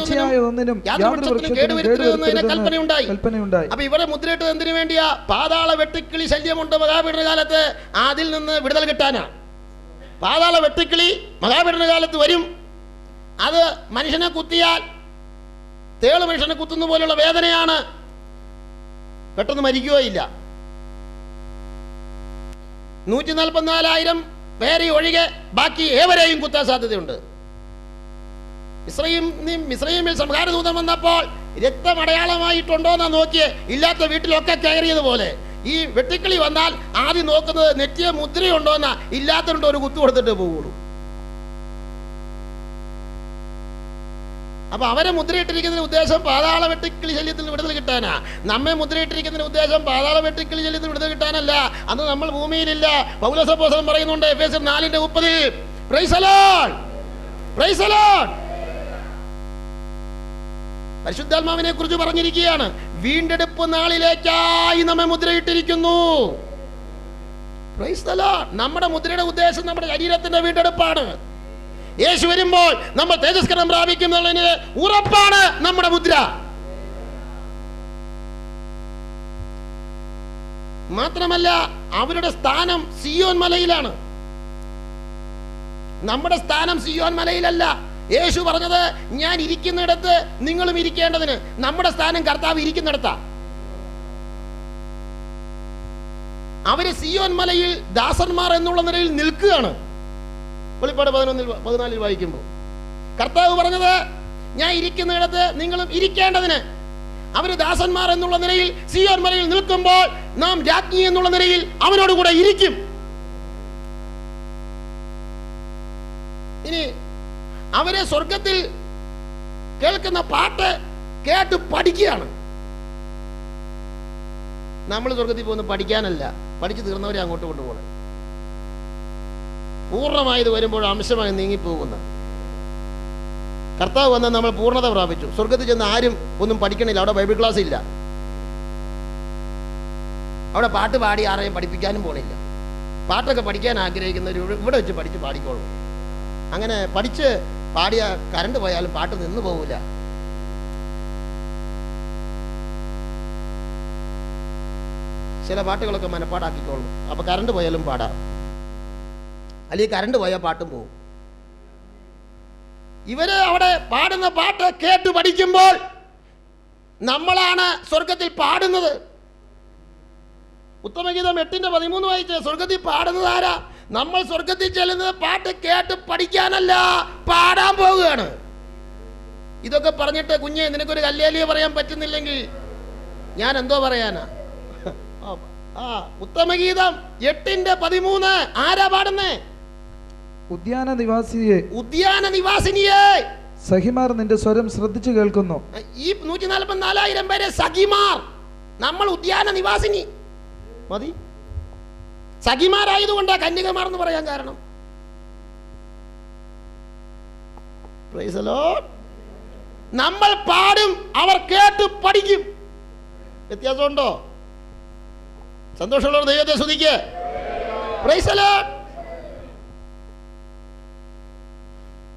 ഒന്നിനും
യാതൊരു വൃക്ഷത്തിനും കേടുവരുത്തരുതെന്ന് കൽപ്പനയുണ്ടായി. അപ്പൊ ഇവിടെ മുദ്രയിട്ടത് എന്തിനു വേണ്ടിയാ? പാതാള വെട്ടുക്കിളി ശല്യമുണ്ട് മഹാപീഡന കാലത്ത്, അതിൽ നിന്ന് വിടുതൽ കിട്ടാനാ. പാതാള വെട്ടുക്കിളി മഹാപീഡന കാലത്ത് വരും. അത് മനുഷ്യനെ കുത്തിയാൽ തേള് മനുഷ്യനെ കുത്തുന്ന പോലെയുള്ള വേദനയാണ്. പെട്ടെന്ന് മരിക്കുകയില്ല. 144,000 പേരെ ഒഴികെ ബാക്കി ഏവരെയും കുത്താൻ സാധ്യതയുണ്ട്. മിസ്രയീമിൽ സംഹാരദൂതൻ വന്നപ്പോൾ രക്തമടയാളമായിട്ടുണ്ടോ എന്നാ നോക്കിയേ, ഇല്ലാത്ത വീട്ടിലൊക്കെ കയറിയതുപോലെ ഈ വെട്ടിക്കിളി വന്നാൽ ആദ്യം നോക്കുന്നത് നെറ്റിയ മുദ്രയുണ്ടോ എന്നാ, ഇല്ലാത്തതുകൊണ്ട് ഒരു കുത്തു കൊടുത്തിട്ട് പോവുള്ളൂ. അപ്പൊ അവരെ മുദ്രയിട്ടിരിക്കുന്നതിന് ഉദ്ദേശം പാതാള വെട്ടിക്കിളി ശല്യത്തിൽ വിടുതൽ കിട്ടാനാ. നമ്മെ മുദ്രയിട്ടിരിക്കുന്നതിന് ഉദ്ദേശം പാതാള വെട്ടിക്കിളി ശല്യത്തിൽ വിടുതൽ കിട്ടാനല്ല. അന്ന് നമ്മൾ ഭൂമിയിലില്ല. പൗലോസ് അപ്പോസ്തലൻ പറയുന്നുണ്ട് എഫേസ്യർ 4:30, price the lord, praise the Lord. പരിശുദ്ധാത്മാവിനെ കുറിച്ച് പറഞ്ഞിരിക്കുകയാണ്, വീണ്ടെടുപ്പ് നാളിലേക്കായി നമ്മെ മുദ്രയിട്ടിരിക്കുന്നു. Price the lord. നമ്മുടെ മുദ്രയുടെ ഉദ്ദേശം നമ്മുടെ ശരീരത്തിന്റെ വീണ്ടെടുപ്പാണ്. യേശു വരുമ്പോൾ നമ്മൾ തേജസ്കരണം പ്രാപിക്കുന്നതിന് ഉറപ്പാണ് നമ്മുടെ മുദ്ര. മാത്രമല്ല അവരുടെ സ്ഥാനം സിയോൻ മലയിലാണ്. നമ്മുടെ സ്ഥാനം സിയോൻ മലയിലല്ല. യേശു പറഞ്ഞത് ഞാൻ ഇരിക്കുന്നിടത്ത് നിങ്ങളും ഇരിക്കേണ്ടതിന്. നമ്മുടെ സ്ഥാനം കർത്താവ് ഇരിക്കുന്നിടത്താ. അവര് സിയോൻ മലയിൽ ദാസന്മാർ എന്നുള്ള നിലയിൽ നിൽക്കുകയാണ്. വെളിപ്പാട് 11:14 വായിക്കുമ്പോൾ കർത്താവ് പറഞ്ഞത് ഞാൻ ഇരിക്കുന്നിടത്ത് നിങ്ങളും ഇരിക്കേണ്ടതിന്. അവര് ദാസന്മാർ എന്നുള്ള നിലയിൽ സിയോൻ മലയിൽ നിൽക്കുമ്പോൾ നാം രാജ്ഞി എന്നുള്ള നിലയിൽ അവനോട് കൂടെ ഇരിക്കും. ഇനി അവരെ സ്വർഗത്തിൽ കേൾക്കുന്ന പാട്ട് കേട്ട് പഠിക്കുകയാണ്. നമ്മൾ സ്വർഗത്തിൽ പോകുന്ന പഠിക്കാനല്ല, പഠിച്ചു തീർന്നവരെ അങ്ങോട്ട് കൊണ്ടുപോകണം. പൂർണ്ണമായത് വരുമ്പോൾ അംശമായി നീങ്ങിപ്പോകുന്ന കർത്താവ് വന്നാൽ നമ്മൾ പൂർണ്ണത പ്രാപിച്ചു. സ്വർഗത്തിൽ ചെന്ന് ആരും ഒന്നും പഠിക്കണില്ല. അവിടെ ബൈബിൾ ക്ലാസ് ഇല്ല. അവിടെ പാട്ട് പാടി ആരെയും പഠിപ്പിക്കാനും പോണില്ല. പാട്ടൊക്കെ പഠിക്കാൻ ആഗ്രഹിക്കുന്നവർ ഇവിടെ വെച്ച് പഠിച്ച് പാടിക്കോളും. അങ്ങനെ പഠിച്ച് പാടിയ കറണ്ട് പോയാലും പാട്ട് നിന്ന് പോകില്ല. ചില പാട്ടുകളൊക്കെ മനപ്പാടാക്കിക്കോളും. അപ്പൊ കറണ്ട് പോയാലും പാടാം, അല്ലെങ്കിൽ കറണ്ട് പോയാൽ പാട്ടും പോകും. ഇവര് അവിടെ പാടുന്ന പാട്ട് കേട്ട് പഠിക്കുമ്പോൾ നമ്മളാണ് സ്വർഗത്തിൽ പാടുന്നത്. ഉത്തമഗീതം 8:13 വായിച്ച് സ്വർഗത്തിൽ പാടുന്നത് ആരാ? നമ്മൾ സ്വർഗത്തിൽ ചെല്ലുന്നത് പാട്ട് കേട്ട് പഠിക്കാനല്ല, പാടാൻ പോവുകയാണ്. ഇതൊക്കെ പറഞ്ഞിട്ട് കുഞ്ഞെ നിനക്കൊരു കല്ലേലിയെ പറയാൻ പറ്റുന്നില്ലെങ്കിൽ ഞാൻ എന്തോ പറയാനാ? ഉത്തമഗീതം 8:13 ആരാ പാടുന്നേ?
ഉദ്യാന നിവാസിനിയെ സഖിമാർ നിന്റെ സ്വരം ശ്രദ്ധിച്ചു കേൾക്കുന്നു.
ഈ 144,000 പേരെ സഖിമാർ. നമ്മൾ ഉദ്യാന നിവാസിനി മതി. സഖിമാരായതുകൊണ്ടാ കന്യകമാർ എന്ന് പറയാൻ കാരണം. Price the Lord. നമ്മൾ പാടും, അവർ കേട്ട് പഠിക്കും. വ്യത്യാസമുണ്ടോ? സന്തോഷമുള്ളവർ ദൈവത്തെ സ്തുതിക്ക്. Price the Lord.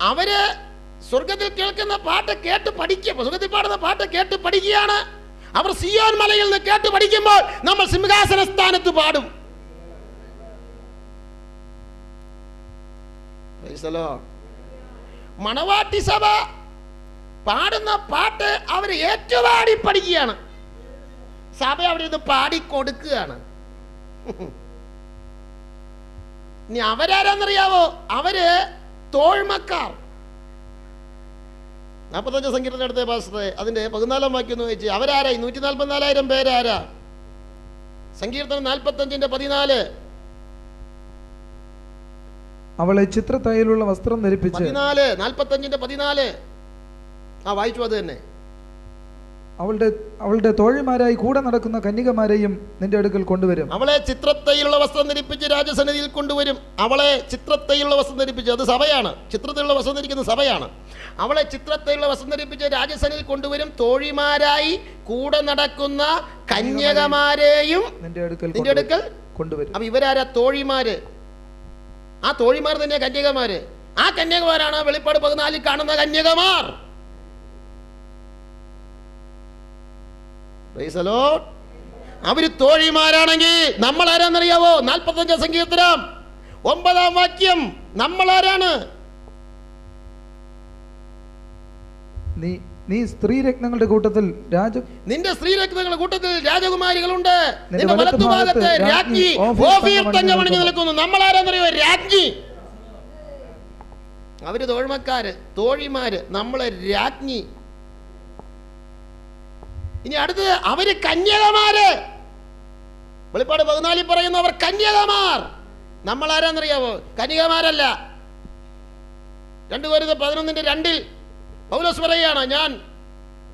അവര് സ്വർഗത്തിൽ കേൾക്കുന്ന പാട്ട് കേട്ട് പഠിക്കുക. സ്വർഗത്തിൽ പാടുന്ന പാട്ട് കേട്ട് പഠിക്കുകയാണ്. അവർ സിയോൻ മലയിൽ നിന്ന് കേട്ട് പഠിക്കുമ്പോൾ നമ്മൾ സിംഹാസന സ്ഥാനത്ത് പാടും. മണവാട്ടി സഭ പാടുന്ന പാട്ട് അവർ ഏറ്റുപാടി പഠിക്കുകയാണ്. സഭ അവിടെ ഇത് പാടിക്കൊടുക്കുകയാണ്. ഇനി അവരാരാന്നറിയാവോ? അവര് തോഴ്മക്കാർ. 45 സങ്കീർത്തനം എടുത്ത പാസ്റ്ററെ അതിന്റെ 14 വാക്യം ഒന്ന് വായിച്ച്. അവരാരാ? 144,000 പേരാരാ? സങ്കീർത്തനം 45:14.
അവളെ ചിത്രത്തയ്യലുള്ള വസ്ത്രം ധരിപ്പിച്ച്.
45:14 വായിച്ചു. അത് തന്നെ
അവളുടെ തോഴിമാരായി കൂടെ നടക്കുന്ന കന്യകമാരെയും നിന്റെ അടുക്കൽ കൊണ്ടുവരും.
അവളെ ചിത്രത്തയിലുള്ള വസ്ത്രം ധരിപ്പിച്ച് രാജസന്നിധിയിൽ കൊണ്ടുവരും. അവളെ ചിത്രത്തയിലുള്ള വസ്ത്രം ധരിപ്പിച്ച്, അത് സഭയാണ്. ചിത്രത്തിലുള്ള വസ്ത്രം ധരിക്കുന്ന സഭയാണ്. അവളെ ചിത്രത്തയിലുള്ള വസ്ത്രം ധരിപ്പിച്ച് രാജസന്നിധിയിൽ കൊണ്ടുവരും. തോഴിമാരായി കൂടെ നടക്കുന്ന കന്യകമാരെയും നിന്റെ അടുക്കൽ
കൊണ്ടുവരും.
അപ്പൊ ഇവരാരാ? തോഴിമാര്. ആ തോഴിമാർ തന്നെ കന്യകമാര്. ആ കന്യകമാരാണ് വെളിപ്പാട് 14 കാണുന്ന കന്യകമാർ. അവര് തോഴിമാരാണെങ്കിൽ നമ്മൾ ആരാന്നറിയാവോ? 45 സങ്കീർത്തനം 9 വാക്യം. നമ്മൾ ആരാണ്?
നീ സ്ത്രീരത്നങ്ങളുടെ കൂട്ടത്തിൽ
നിന്റെ സ്ത്രീരത്നങ്ങളുടെ കൂട്ടത്തിൽ രാജകുമാരികളുണ്ട്. നിന്റെ വലത്തുഭാഗത്ത് രാജ്ഞി ഓഫീർ തങ്കം അണിഞ്ഞു നിൽക്കുന്നു. നമ്മൾ ആരാന്നറിയോ? രാജ്ഞി. അവര് തോഴ്മക്കാര്, തോഴിമാര്, നമ്മളെ രാജ്ഞി. ഇനി അടുത്തത് അവര് കന്യകമാര്. വെളിപ്പാട് 14 പറയുന്നു അവർ കന്യകമാർ. നമ്മൾ ആരാന്നറിയാവോ? കന്യകമാരല്ല. 2 കൊരിന്ത്യർ 11:2 പൗലോസ് പറയുകയാണ്, ഞാൻ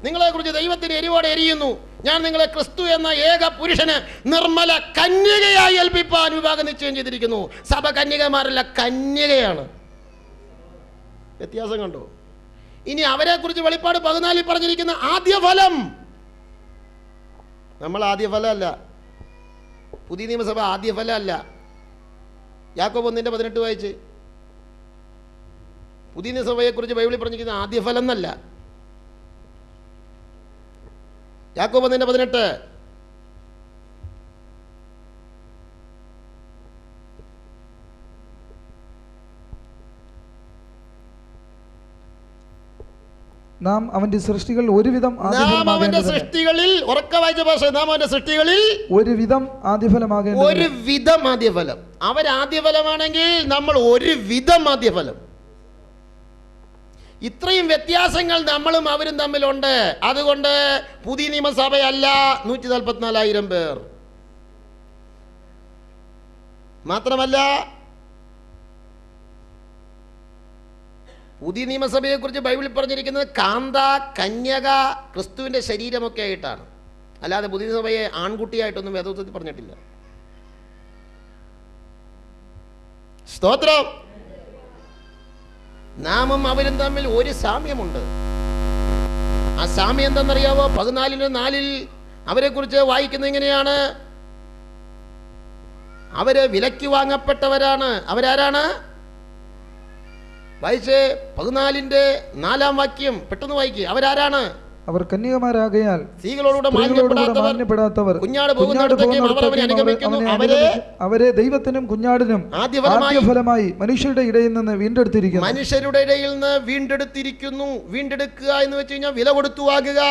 നിങ്ങളെ കുറിച്ച് ദൈവത്തിന് എരിവോടെ എരിയുന്നു. ഞാൻ നിങ്ങളെ ക്രിസ്തു എന്ന ഏക പുരുഷന് നിർമ്മല കന്യകയായി ഏൽപ്പിപ്പാൻ വിഭാഗം നിശ്ചയം ചെയ്തിരിക്കുന്നു. സഭ കന്യകമാരല്ല, കന്യകയാണ്. വ്യത്യാസം കണ്ടോ? ഇനി അവരെ കുറിച്ച് വെളിപ്പാട് 14 പറഞ്ഞിരിക്കുന്ന ആദ്യഫലം. നമ്മൾ ആദ്യഫലം അല്ല. പുതിയ നിയമസഭ ആദ്യഫലം അല്ല. യാക്കോബ് 1:18 വായിച്ച്. പുതിയ നിയമസഭയെ കുറിച്ച് ബൈബിളിൽ പറഞ്ഞിരിക്കുന്ന ആദ്യഫലം എന്നല്ല. യാക്കോബ് 1:18.
നാം അവന്റെ സൃഷ്ടികളിൽ ഒരുവിധം
ആദ്യഫലം. അവരാദ്യഫലമാണെങ്കിൽ നമ്മൾ ഒരു വിധം ആദ്യഫലം. ഇത്രയും വ്യത്യാസങ്ങൾ നമ്മളും അവരും തമ്മിലുണ്ട്. അതുകൊണ്ട് പുതിയ നിയമസഭയല്ല 144,000 പേർ. മാത്രമല്ല പുതിയ നിയമസഭയെ കുറിച്ച് ബൈബിളിൽ പറഞ്ഞിരിക്കുന്നത് കാന്ത, കന്യക, ക്രിസ്തുവിന്റെ ശരീരമൊക്കെ ആയിട്ടാണ്. അല്ലാതെ പുതിയ സഭയെ ആൺകുട്ടിയായിട്ടൊന്നും വേദപുസ്തകത്തിൽ പറഞ്ഞിട്ടില്ല. സ്തോത്രം. നാമും അവരും തമ്മിൽ ഒരു സാമ്യമുണ്ട്. ആ സാമ്യം എന്താണെന്നറിയാവോ? 14:4 അവരെ കുറിച്ച് വായിക്കുന്നത് ഇങ്ങനെയാണ്, അവര് വിലയ്ക്ക് വാങ്ങപ്പെട്ടവരാണ്. അവരാരാണ്? വായിച്ച് 14:4 വാക്യം പെട്ടെന്ന് വായിക്കുക. അവരാരാണ്?
അവർ കന്യകമാരാകയാൽ
സ്ത്രീകളോട് മാന്യപ്പെടാത്തവർ,
അവരെ ദൈവത്തിനും കുഞ്ഞാടിനും ആദ്യഫലമായി മനുഷ്യരുടെ ഇടയിൽ നിന്ന് വീണ്ടെടുത്തിരിക്കുന്നു.
മനുഷ്യരുടെ ഇടയിൽ നിന്ന് വീണ്ടെടുത്തിരിക്കുന്നു. വീണ്ടെടുക്കുക എന്ന് വെച്ച് കഴിഞ്ഞാൽ വില കൊടുത്തു വാങ്ങുക.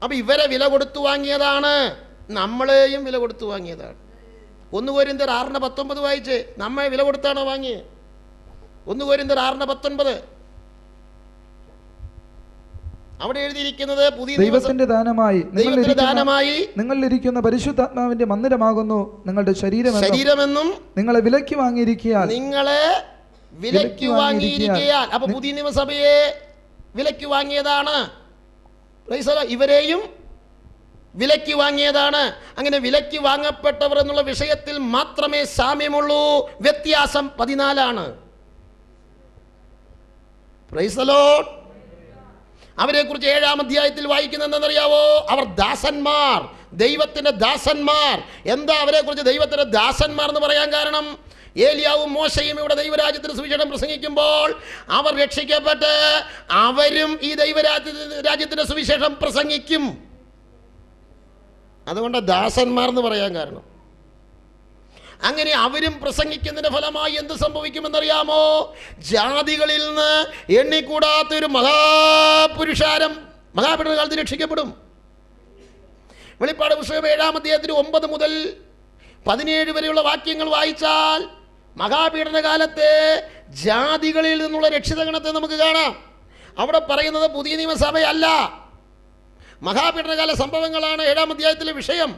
അപ്പൊ ഇവരെ വില കൊടുത്തു വാങ്ങിയതാണ്, നമ്മളെയും വില കൊടുത്തു വാങ്ങിയതാണ്. 1 കൊരിന്ത്യർ 6:19 വായിച്ച്. നമ്മെ വില കൊടുത്താണോ വാങ്ങിയത്? 1 കൊരിന്ത്യർ 6:19. അവിടെ എഴുതിയിരിക്കുന്നത്
ദൈവത്തിന്റെ ദാനമായി നിങ്ങളിലിരിക്കുന്ന പരിശുദ്ധാത്മാവിന്റെ മന്ദിരമാകുന്നു നിങ്ങളുടെ ശരീരമെന്നും നിങ്ങളെ വിലയ്ക്ക് വാങ്ങിയിരിക്കയാൽ.
അപ്പൊ പുതിയ നിയമസഭയെ വിലയ്ക്ക് വാങ്ങിയതാണ്. ഇവരെയും വിലയ്ക്ക് വാങ്ങിയതാണ്. അങ്ങനെ വിലയ്ക്ക് വാങ്ങപ്പെട്ടവർ എന്നുള്ള വിഷയത്തിൽ മാത്രമേ സാമ്യമുള്ളൂ. വ്യത്യാസം 14 പ്രൈസ് ദി ലോർഡ്. അവരെ കുറിച്ച് 7-ാം അധ്യായത്തിൽ വായിക്കുന്നത് എന്താണെന്നറിയാവോ? അവർ ദാസന്മാർ, ദൈവത്തിന്റെ ദാസന്മാർ. എന്താ അവരെ കുറിച്ച് ദൈവത്തിന്റെ ദാസന്മാർ എന്ന് പറയാൻ കാരണം? ഏലിയാവും മോശയും ഇവിടെ ദൈവരാജ്യത്തിന് സുവിശേഷം പ്രസംഗിക്കുമ്പോൾ അവർ രക്ഷിക്കപ്പെട്ട് അവരും ഈ ദൈവരാജ്യത്തിന്റെ സുവിശേഷം പ്രസംഗിക്കും. അതുകൊണ്ട് ദാസന്മാർ എന്ന് പറയാൻ കാരണം. അങ്ങനെ അവരും പ്രസംഗിക്കുന്നതിന്റെ ഫലമായി എന്ത് സംഭവിക്കുമെന്നറിയാമോ? ജാതികളിൽ നിന്ന് എണ്ണിക്കൂടാത്തൊരു മഹാപുരുഷാരം മഹാപീഠന കാലത്ത് രക്ഷിക്കപ്പെടും. വെളിപ്പാട് പുസ്തകം 7-ാം അധ്യായത്തിൽ 9 മുതൽ 17 വരെയുള്ള വാക്യങ്ങൾ വായിച്ചാൽ മഹാപീഠന കാലത്തെ ജാതികളിൽ നിന്നുള്ള രക്ഷിതഗണത്തെ നമുക്ക് കാണാം. അവിടെ പറയുന്നത് പുതിയ നിയമസഭയല്ല, മഹാപീഠനകാല സംഭവങ്ങളാണ് 7-ാം അധ്യായത്തിലെ വിഷയം.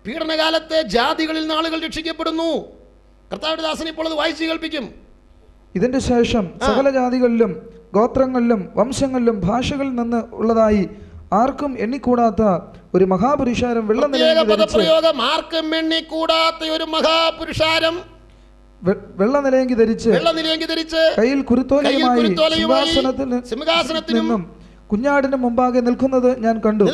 പീഡനകാലത്തെ ജാതികളിൽ നിന്ന് ആളുകൾ രക്ഷിക്കപ്പെടുന്നു. കർത്താവിന്റെ ദാസൻ ഇപ്പോൾ അത് വായിച്ചു കേൾപ്പിക്കും.
ഇതിന്റെ ശേഷം സകല ജാതികളിലും ഗോത്രങ്ങളിലും വംശങ്ങളിലും ഭാഷകളിൽ നിന്ന് ഉള്ളതായി ആർക്കും എണ്ണിക്കൂടാത്ത ഒരു മഹാപുരുഷാരം വെള്ളം നിലയെങ്കി ധരിച്ച് കയ്യിൽ കുരുത്തോലയുമായി സിംഹാസനത്തിനും കുഞ്ഞാടിന് മുമ്പാകെ നിൽക്കുന്നത് ഞാൻ കണ്ടു.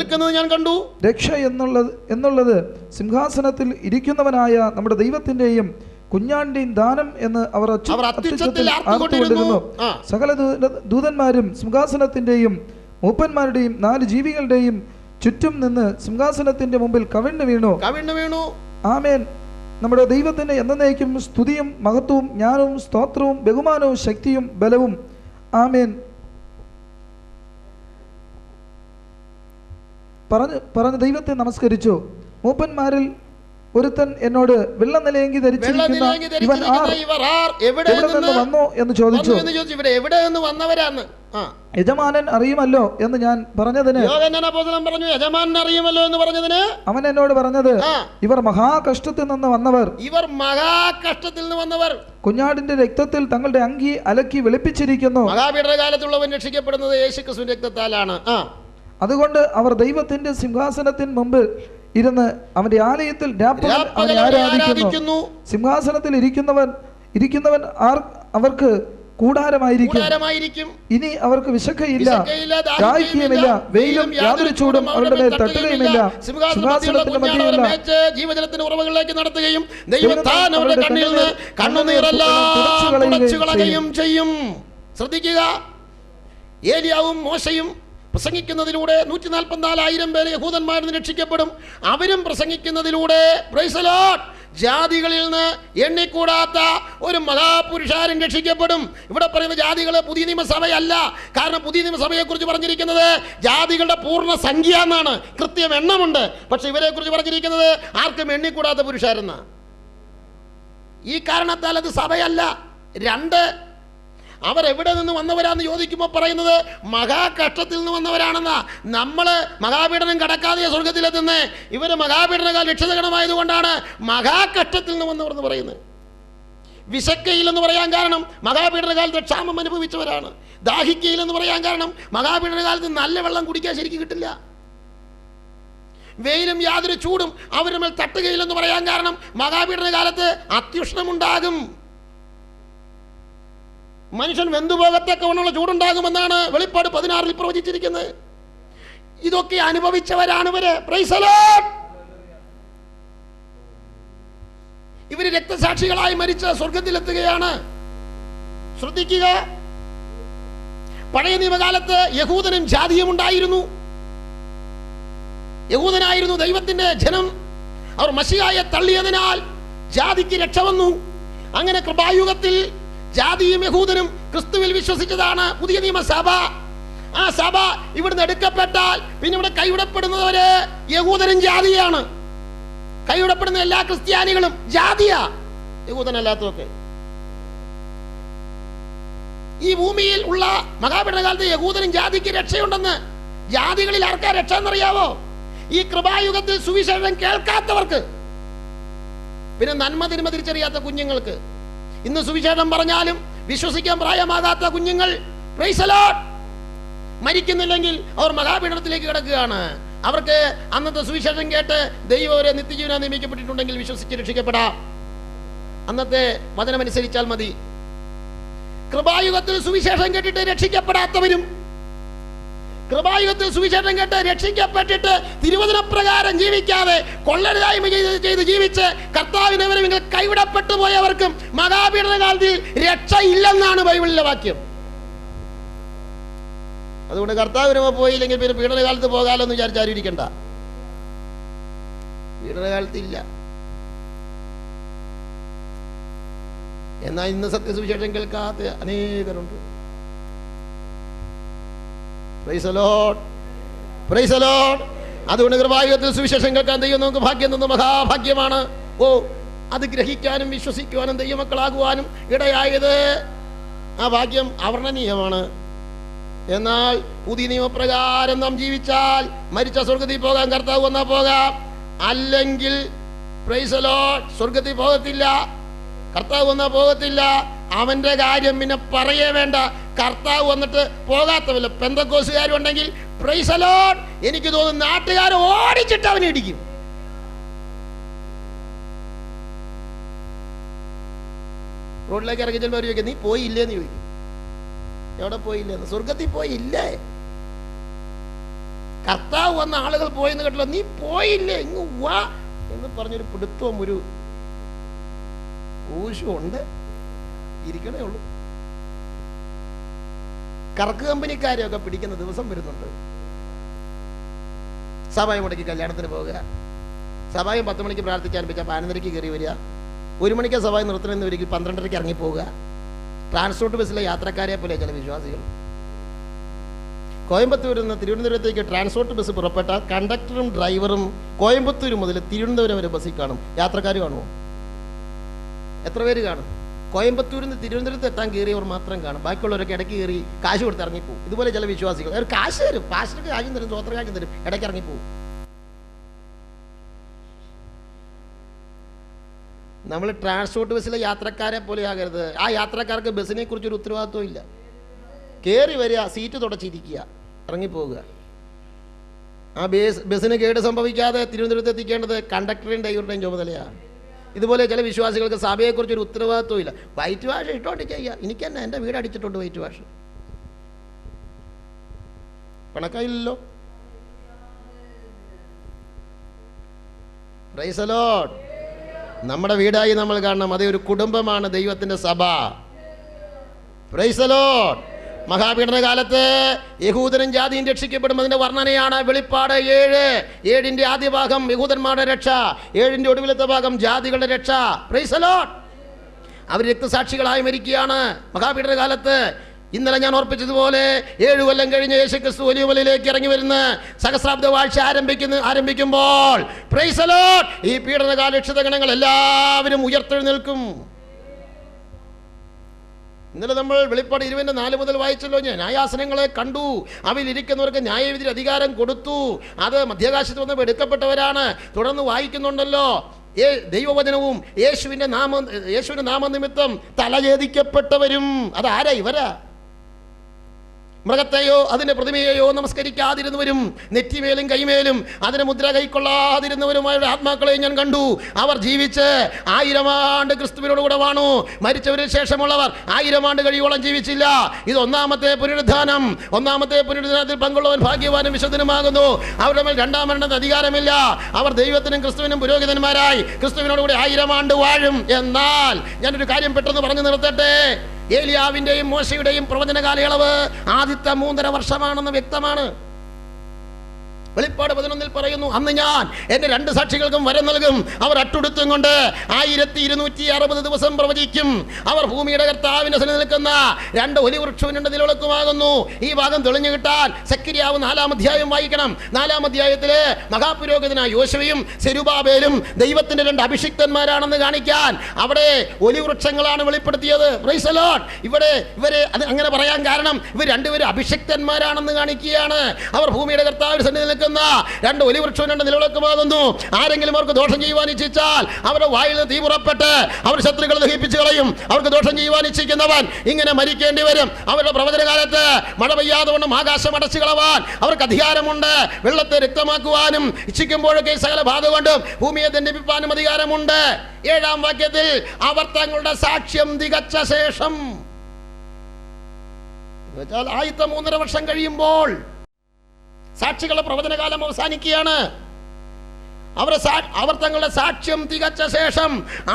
രക്ഷ എന്നുള്ളത് സിംഹാസനത്തിൽ ഇരിക്കുന്നവനായ നമ്മുടെ ദൈവത്തിന്റെയും കുഞ്ഞാടിന്റെയും ദാനം എന്ന് അവർ അത്യുച്ചത്തിൽ ആർത്തുകൊണ്ടിരുന്നു. സകല ദൂതന്മാരും സിംഹാസനത്തിന്റെയും മൂപ്പന്മാരുടെയും 4 ജീവികളുടെയും ചുറ്റും നിന്ന് സിംഹാസനത്തിന്റെ മുമ്പിൽ കവിണ്ണു വീണു. ആമേൻ. നമ്മുടെ ദൈവത്തിന് എന്നേക്കും സ്തുതിയും മഹത്വവും ജ്ഞാനവും സ്തോത്രവും ബഹുമാനവും ശക്തിയും ബലവും. ആമേൻ. പറഞ്ഞ ദൈവത്തെ നമസ്കരിച്ചു. മൂപ്പന്മാരിൽ ഒരുത്തൻ എന്നോട് വെള്ള നിലയെങ്കി ധരിച്ചിരിക്കുന്ന ഇവൻ എവിടെ നിന്ന് വന്നോ എന്ന് ചോദിച്ചു. യജമാനൻ അറിയുമല്ലോ എന്ന് ഞാൻ പറഞ്ഞതിന് അവൻ എന്നോട് പറഞ്ഞത്, ഇവർ മഹാകഷ്ടത്തിൽ നിന്ന് വന്നവർ കുഞ്ഞാടിന്റെ രക്തത്തിൽ തങ്ങളുടെ അങ്കി അലക്കി വെളുപ്പിച്ചിരിക്കുന്നു.
മഹാപീഡനകാലത്തുള്ളവൻ രക്ഷിക്കപ്പെടുന്നത് യേശുക്രിസ്തുവിന്റെ രക്തത്താലാണ്.
അതുകൊണ്ട് അവർ ദൈവത്തിന്റെ സിംഹാസനത്തിന് മുമ്പ് ഇരുന്ന് അവന്റെ ആലയത്തിൽ അവനെ ആരാധിക്കുന്നു. സിംഹാസനത്തിൽ ഇരിക്കുന്നവൻ അവർക്ക് കൂടാരമായിരിക്കും. ഇനി അവർക്ക് വിശക്കയില്ല, ദാഹിക്കുകയുമില്ല, വെയിലും യാതൊരു ചൂടും അവരുടെ മേൽ തട്ടുകയുമില്ല. സിംഹാസനത്തിന്റെ മധ്യമുള്ള
ജീവജലത്തിന്റെ ഉറവുകളിലേക്ക് നടത്തുകയും ദൈവം താൻ അവരുടെ കണ്ണിൽ നിന്ന് കണ്ണുനീരെല്ലാം തുടച്ചുകളയുകയും ചെയ്യും. ശ്രദ്ധിക്കുക, ഏലിയാവും മോശയും പ്രസംഗിക്കുന്നതിലൂടെ 144,000 പേരെ യഹൂദന്മാരിൽ നിന്ന് രക്ഷിക്കപ്പെടും. അവരും പ്രസംഗിക്കുന്നതിലൂടെ പ്രൈസ് ദി ലോർഡ് ജാതികളിൽ നിന്ന് എണ്ണിക്കൂടാത്ത ഒരു മഹാപുരുഷാരൻ രക്ഷിക്കപ്പെടും. ഇവിടെ പറയുന്ന ജാതികൾ പുതിയ നിയമസഭയല്ല. കാരണം പുതിയ നിയമസഭയെ കുറിച്ച് പറഞ്ഞിരിക്കുന്നത് ജാതികളുടെ പൂർണ്ണ സംഖ്യ എന്നാണ്, കൃത്യം എണ്ണമുണ്ട്. പക്ഷെ ഇവരെ കുറിച്ച് പറഞ്ഞിരിക്കുന്നത് ആർക്കും എണ്ണിക്കൂടാത്ത പുരുഷാരെന്ന. ഈ കാരണത്താൽ അത് സഭയല്ല. 2, അവരെവിടെ നിന്ന് വന്നവരാന്ന് ചോദിക്കുമ്പോൾ പറയുന്നത് മഹാകഷ്ടത്തിൽ നിന്ന് വന്നവരാണെന്നാ. നമ്മള് മഹാപീഡനം കടക്കാതെ സ്വർഗത്തിലെത്തുന്നേ. ഇവര് മഹാപീഡനകാൽ രക്ഷിതഗണമായതുകൊണ്ടാണ് മഹാകഷ്ടത്തിൽ നിന്ന് വന്നവരെന്ന് പറയുന്നത്. വിശക്കയില്ലെന്ന് പറയാൻ കാരണം മഹാപീഡനകാലത്ത് ക്ഷാമം അനുഭവിച്ചവരാണ്. ദാഹിക്കയില്ലെന്ന് പറയാൻ കാരണം മഹാപീഡനകാലത്ത് നല്ല വെള്ളം കുടിക്കാൻ ശരിക്കും കിട്ടില്ല. വെയിലും യാതൊരു ചൂടും അവരുടെ മേൽ തട്ടുകയില്ലെന്ന് പറയാൻ കാരണം മഹാപീഡനകാലത്ത് അത്യുഷ്ണമുണ്ടാകും. മനുഷ്യൻ വെന്തുപോകത്തക്കവണ്ണമുള്ള ചൂടുണ്ടാകുമെന്നാണ് വെളിപ്പാട് 16 പ്രവചിച്ചിരിക്കുന്നത്. ഇതൊക്കെ അനുഭവിച്ചവരാണ് ഇവര്. Price the Lord. ഇവര് രക്തസാക്ഷികളായി മരിച്ച സ്വർഗത്തിലെത്തുകയാണ്. ശ്രദ്ധിക്കുക, പഴയ നിയമകാലത്ത് യഹൂദനും ജാതിയും ഉണ്ടായിരുന്നു. യഹൂദനായിരുന്നു ദൈവത്തിന്റെ ജനം. അവർ മശിഹായെ തള്ളിയതിനാൽ ജാതിക്ക് രക്ഷ വന്നു. അങ്ങനെ കൃപായുഗത്തിൽ ജാതിയും യഹൂദനും ക്രിസ്തുവിൽ വിശ്വസിച്ചതാണ് പുതിയ നിയമസഭ. ആ സഭ ഇവിടുന്ന് എടുക്കപ്പെട്ടാൽ പിന്നെ ഇവിടെ കൈവിടപ്പെടുന്നവര് യഹൂദനും ജാതിയാണ്. കൈവിടപ്പെടുന്ന എല്ലാ ക്രിസ്ത്യാനികളും ജാതിയാ, യഹൂദനല്ലാത്തതൊക്കെ. ഈ ഭൂമിയിൽ ഉള്ള മഹാപീഡനകാലത്ത് യഹൂദനും ജാതിക്ക് രക്ഷയുണ്ടെന്ന്. ജാതികളിൽ ആർക്കാ രക്ഷ എന്നറിയാവോ? ഈ കൃപായുഗത്തിൽ സുവിശേഷം കേൾക്കാത്തവർക്ക്, പിന്നെ നന്മ തിന്മ തിരിച്ചറിയാത്ത കുഞ്ഞുങ്ങൾക്ക്. ഇന്ന് സുവിശേഷം പറഞ്ഞാലും വിശ്വസിക്കാൻ പ്രായമാകാത്ത കുഞ്ഞുങ്ങൾ പ്രൈസ് ദി ലോർഡ് മരിക്കുന്നില്ലെങ്കിൽ അവർ മഹാപീഡനത്തിലേക്ക് കിടക്കുകയാണ്. അവർക്ക് അന്നത്തെ സുവിശേഷം കേട്ട് ദൈവം അവരെ നിത്യജീവനായി നിയമിക്കപ്പെട്ടിട്ടുണ്ടെങ്കിൽ വിശ്വസിച്ച് രക്ഷിക്കപ്പെടാം. അന്നത്തെ വചനമനുസരിച്ചാൽ മതി. കൃപായുഗത്തിൽ സുവിശേഷം കേട്ടിട്ട് രക്ഷിക്കപ്പെടാത്തവരും, കൃപായുഗത്തിൽ സുവിശേഷം കേട്ട് രക്ഷിക്കപ്പെട്ടിട്ട് തിരുവചനപ്രകാരം ജീവിക്കാതെ കൊള്ളരുതായ്മ ചെയ്ത് ജീവിച്ച് കർത്താവിനെ കൈവിടപ്പെട്ടു പോയവർക്കും മഹാപീഡനകാലത്തിൽ രക്ഷയില്ലെന്നാണ് ബൈബിളിലെ വാക്യം. അതുകൊണ്ട് കർത്താവിന് പോയില്ലെങ്കിൽ പിന്നെ പീഡനകാലത്ത് പോകാലോ എന്ന് വിചാരിച്ചാരും ഇരിക്കണ്ട. പീഡനകാലത്ത് ഇല്ല. എന്നാൽ ഇന്ന് സത്യസുവിശേഷം കേൾക്കാത്ത അനേകരുണ്ട്. Praise the lord, praise the lord. അതുകൊണ്ട് കൃപായുഗത്തിൽ സുവിശേഷം കേൾക്കാൻ ദൈവം നമുക്ക് ഭാഗ്യം തന്ന മഹാഭാഗ്യമാണ്. അത് ഗ്രഹിക്കാനും വിശ്വസിക്കുവാനും ദൈവമക്കളാകുവാനും ഇടയായത് ആ ഭാഗ്യം അവർണ്ണനീയമാണ്. എന്നാൽ പുതിയ നിയമപ്രകാരം നാം ജീവിച്ചാൽ മരിച്ച സ്വർഗത്തിൽ പോകാൻ കർത്താവ് വന്നാൽ പോകാം, അല്ലെങ്കിൽ പ്രൈസ് ദി ലോർഡ് സ്വർഗത്തിൽ പോകത്തില്ല. കർത്താവ് വന്നാൽ പോകത്തില്ല. അവന്റെ കാര്യം പിന്നെ പറയേ വേണ്ട. കർത്താവ് വന്നിട്ട് പോകാത്തവല്ല പെന്തക്കോസുകാരുണ്ടെങ്കിൽ പ്രൈസ് ദി ലോർഡ്, എനിക്ക് തോന്നുന്നു നാട്ടുകാർ ഓടിച്ചിട്ട് അവനെ ഇടിക്കും. റോഡിലേക്ക് ഇറങ്ങി ചെല്ലുമ്പോൾ അവർ ചോദിക്കും, നീ പോയില്ലേന്ന് ചോദിക്കും. എവിടെ പോയില്ലെന്ന്? സ്വർഗത്തിൽ പോയില്ലേ? കർത്താവ് വന്ന ആളുകൾ പോയെന്ന് കേട്ടല്ലോ, നീ പോയില്ലേ, ഇങ്ങ് വാ എന്ന് പറഞ്ഞൊരു പിടുത്തവും ഒരു ഊശും ഉണ്ട്, ഇരിക്കണേ ഉള്ളൂ. കറക്ക് കമ്പനിക്കാരെയൊക്കെ പിടിക്കുന്ന ദിവസം വരുന്നുണ്ട്. സഭായം മുടക്കി കല്യാണത്തിന് പോവുക, സഭായം 10 മണിക്ക് പ്രാർത്ഥിക്കാൻ ആരംഭിച്ചാൽ 11:30 കയറി വരിക, 1 മണിക്ക് സഭായം നിർത്തണമെന്ന് ഒരിക്കൽ 12:30 ഇറങ്ങിപ്പോവുക. ട്രാൻസ്പോർട്ട് ബസ്സിലെ യാത്രക്കാരെ പോലെ ചില വിശ്വാസികൾ. കോയമ്പത്തൂരിൽ നിന്ന് തിരുവനന്തപുരത്തേക്ക് ട്രാൻസ്പോർട്ട് ബസ് പുറപ്പെട്ടാൽ കണ്ടക്ടറും ഡ്രൈവറും കോയമ്പത്തൂർ മുതൽ തിരുവനന്തപുരം വരെ ബസ്സിൽ കാണും. യാത്രക്കാർ കാണുമോ? എത്ര പേര് കാണും? കോയമ്പത്തൂരിൽ നിന്ന് തിരുവനന്തപുരത്ത് എത്താൻ കയറിയവർ മാത്രം കാണും, ബാക്കിയുള്ളവരൊക്കെ ഇടയ്ക്ക് കയറി കാശ് കൊടുത്ത് ഇറങ്ങിപ്പോവും. ഇതുപോലെ ചില വിശ്വാസികൾ അവർ കാശ് തരും, പാസ്റ്റർക്ക് കാശും തരും, സ്വോത്രകാശും തരും, ഇടയ്ക്ക് ഇറങ്ങിപ്പോവും. നമ്മൾ ട്രാൻസ്പോർട്ട് ബസ്സിലെ യാത്രക്കാരെ പോലെ ആകരുത്. ആ യാത്രക്കാർക്ക് ബസ്സിനെ കുറിച്ചൊരു ഉത്തരവാദിത്വം ഇല്ല. കയറി വരിക, സീറ്റ് തുടച്ചിരിക്കുക, ഇറങ്ങിപ്പോവുക. ആ ബസ്സിന് കേട് സംഭവിക്കാതെ തിരുവനന്തപുരത്ത് എത്തിക്കേണ്ടത് കണ്ടക്ടറുടെയും ഡ്രൈവറുടെയും ചുമതലയാണ്. ഇതുപോലെ ചില വിശ്വാസികൾക്ക് സഭയെക്കുറിച്ചൊരു ഉത്തരവാദിത്വം ഇല്ല. വൈറ്റ് വാഷ് ഇട്ടോണ്ട് ചെയ്യുക, എനിക്ക് തന്നെ എൻ്റെ വീട് അടിച്ചിട്ടുണ്ട് വൈറ്റ് വാഷ്, പണക്കായില്ലല്ലോ. Praise the lord. നമ്മുടെ വീടായി നമ്മൾ കാണണം, അതേ ഒരു കുടുംബമാണ് ദൈവത്തിൻ്റെ സഭ. Price the Lord. മഹാപീഡന കാലത്ത് യഹൂദനും ജാതിയും രക്ഷിക്കപ്പെടും. അതിന്റെ വർണ്ണനയാണ് വെളിപ്പാട് 7:7 ആദ്യ ഭാഗം യഹൂദന്മാരുടെ രക്ഷ, 7 ഒടുവിലത്തെ ഭാഗം ജാതികളുടെ രക്ഷ. Praise the lord. അവർ രക്തസാക്ഷികളായി മരിക്കുകയാണ് മഹാപീഡന കാലത്ത്. ഇന്നലെ ഞാൻ ഓർപ്പിച്ചതുപോലെ 7 കൊല്ലം കഴിഞ്ഞ് യേശുക്രിസ്തു ഒലിവുമലയിലേക്ക് ഇറങ്ങി വരുന്ന സഹസ്രാബ്ദ വാഴ്ച ആരംഭിക്കുമ്പോൾ പ്രൈസ് ദി ലോർഡ് ഈ പീഡനകാല രക്ഷിതഗണങ്ങൾ എല്ലാവരും ഉയർത്തെഴുന്നേൽക്കും. ഇന്നലെ നമ്മൾ വെളിപ്പാട് 20:4 മുതൽ വായിച്ചല്ലോ. ഞാൻ ന്യായാസനങ്ങളെ കണ്ടു, അവയിൽ ഇരിക്കുന്നവർക്ക് ന്യായവിധി അധികാരം കൊടുത്തു. അത് മധ്യാകാശത്ത് വന്ന് എടുക്കപ്പെട്ടവരാണ്. തുടർന്ന് വായിക്കുന്നുണ്ടല്ലോ, ദൈവവചനവും യേശുവിൻ്റെ നാമനിമിത്തം തലഛേദിക്കപ്പെട്ടവരും. അതാരാ? ഇവരാ. മൃഗത്തെയോ അതിൻ്റെ പ്രതിമയെയോ നമസ്കരിക്കാതിരുന്നവരും നെറ്റിമേലും കൈമേലും അതിന് മുദ്ര കൈക്കൊള്ളാതിരുന്നവരുമായുള്ള ആത്മാക്കളെ ഞാൻ കണ്ടു. അവർ ജീവിച്ച് 1000 ആണ്ട് ക്രിസ്തുവിനോടുകൂടെ വാണു. മരിച്ചവരിന് ശേഷമുള്ളവർ 1000 ആണ്ട് കഴിയോളം ജീവിച്ചില്ല. ഇത് ഒന്നാമത്തെ പുനരുദ്ധാനം. ഒന്നാമത്തെ പുനരുദ്ധാനത്തിൽ പങ്കുള്ളവൻ ഭാഗ്യവാനും വിശുദ്ധനുമാകുന്നു. അവരുടെ മേൽ രണ്ടാം മരണത്തിന് അധികാരമില്ല. അവർ ദൈവത്തിനും ക്രിസ്തുവിനും പുരോഹിതന്മാരായി ക്രിസ്തുവിനോടുകൂടി 1000 ആണ്ട് വാഴും. എന്നാൽ ഞാനൊരു കാര്യം പെട്ടെന്ന് പറഞ്ഞു നിർത്തട്ടെ. ഏലിയാവിൻ്റെയും മോശയുടെയും പ്രവചന കാലയളവ് ആദ്യത്തെ 3.5 വർഷമാണെന്ന് വ്യക്തമാണ്. വെളിപ്പാട് 11 പറയുന്നു, അന്ന് ഞാൻ എൻ്റെ 2 സാക്ഷികൾക്കും വരം നൽകും. അവർ അട്ടുടുത്തും കൊണ്ട് 1260 ദിവസം പ്രവചിക്കും. അവർ ഭൂമിയുടെ കർത്താവിൻ്റെ സന്നിധിയിൽ നിൽക്കുന്ന 2 ഒലിവൃക്ഷവിനുണ്ട് നിലവിളക്കുമാകുന്നു. ഈ ഭാഗം തെളിഞ്ഞു കിട്ടാൻ സെക്കരിയാവ് 4-ാം അധ്യായം വായിക്കണം. 4-ാം അധ്യായത്തില് മഹാപുരോഹിതനായ യോശുവയും സെരുബാബേലും ദൈവത്തിന്റെ 2 അഭിഷിക്തന്മാരാണെന്ന് കാണിക്കാൻ അവിടെ ഒലിവൃക്ഷങ്ങളാണ് വെളിപ്പെടുത്തിയത്. Price the Lord. ഇവരെ അത് അങ്ങനെ പറയാൻ കാരണം ഇവർ 2 പേരും അഭിഷിക്തന്മാരാണെന്ന് കാണിക്കുകയാണ്. അവർ ഭൂമിയുടെ കർത്താവിന്റെ സന്നിധിയിൽ 2 ഒലിവൃക്ഷം 2 നിലവിളക്കുമാകുന്നു. ആരെങ്കിലും അവർക്ക് ദോഷം ചെയ്യുവാൻ ഇച്ഛിച്ചാൽ അവരുടെ വായിൽ നിന്ന് തീ പുറപ്പെട്ട് അവർ ശത്രുക്കളെ ദഹിപ്പിച്ചു കളയും. അവർക്ക് ദോഷം ചെയ്യുവാൻ ഇച്ഛിക്കുന്നവൻ ഇങ്ങനെ മരിക്കേണ്ടി വരും. അവരുടെ പ്രവചനകാലത്ത് മഴ പെയ്യാതെ കൊണ്ട് ആകാശം അടച്ചു കളവാൻ അവർക്ക് അധികാരമുണ്ട്. വെള്ളത്തെ രക്തമാക്കുവാനും ഇച്ഛിക്കുമ്പോഴൊക്കെ സകല ബാധ കൊണ്ടും ഭൂമിയെ ദണ്ഡിപ്പിക്കാനും അധികാരമുണ്ട്. 7-ാം വാക്യത്തിൽ അവർ തങ്ങളുടെ സാക്ഷ്യം തികച്ച ശേഷം, ആദ്യത്തെ 3.5 വർഷം കഴിയുമ്പോൾ സാക്ഷികളുടെ പ്രവചനകാലം അവസാനിക്കുകയാണ്. അവർ തങ്ങളുടെ സാക്ഷ്യം തികച്ച ശേഷം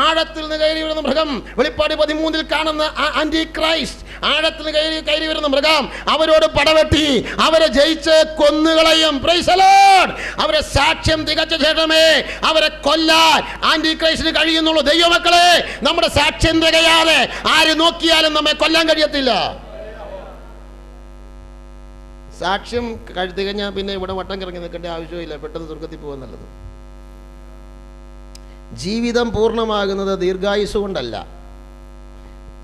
ആഴത്തിൽ നിന്ന് കയറി വരുന്ന മൃഗം, വെളിപ്പാട് 13 കാണുന്ന ആന്റി ക്രൈസ്റ്റ്, ആഴത്തിൽ കയറി വരുന്ന മൃഗം അവരോട് പടവെട്ടി അവരെ ജയിച്ച് കൊന്നുകളയും. Price the Lord. അവരെ സാക്ഷ്യം തികച്ച ശേഷമേ അവരെ കൊല്ലാൻ ആന്റി ക്രൈസ്റ്റിന് കഴിയുന്നുള്ളൂ. ദൈവമക്കളെ, നമ്മുടെ സാക്ഷ്യം തികയാതെ ആര് നോക്കിയാലും നമ്മെ കൊല്ലാൻ കഴിയത്തില്ല. സാക്ഷ്യം തികഞ്ഞാൽ പിന്നെ ഇവിടെ വട്ടം കറങ്ങി നിൽക്കേണ്ട ആവശ്യമില്ല, പെട്ടെന്ന് സ്വർഗത്തിൽ പോകാൻ നല്ലത്. ജീവിതം പൂർണ്ണമാകുന്നത് ദീർഘായുസ് കൊണ്ടല്ല.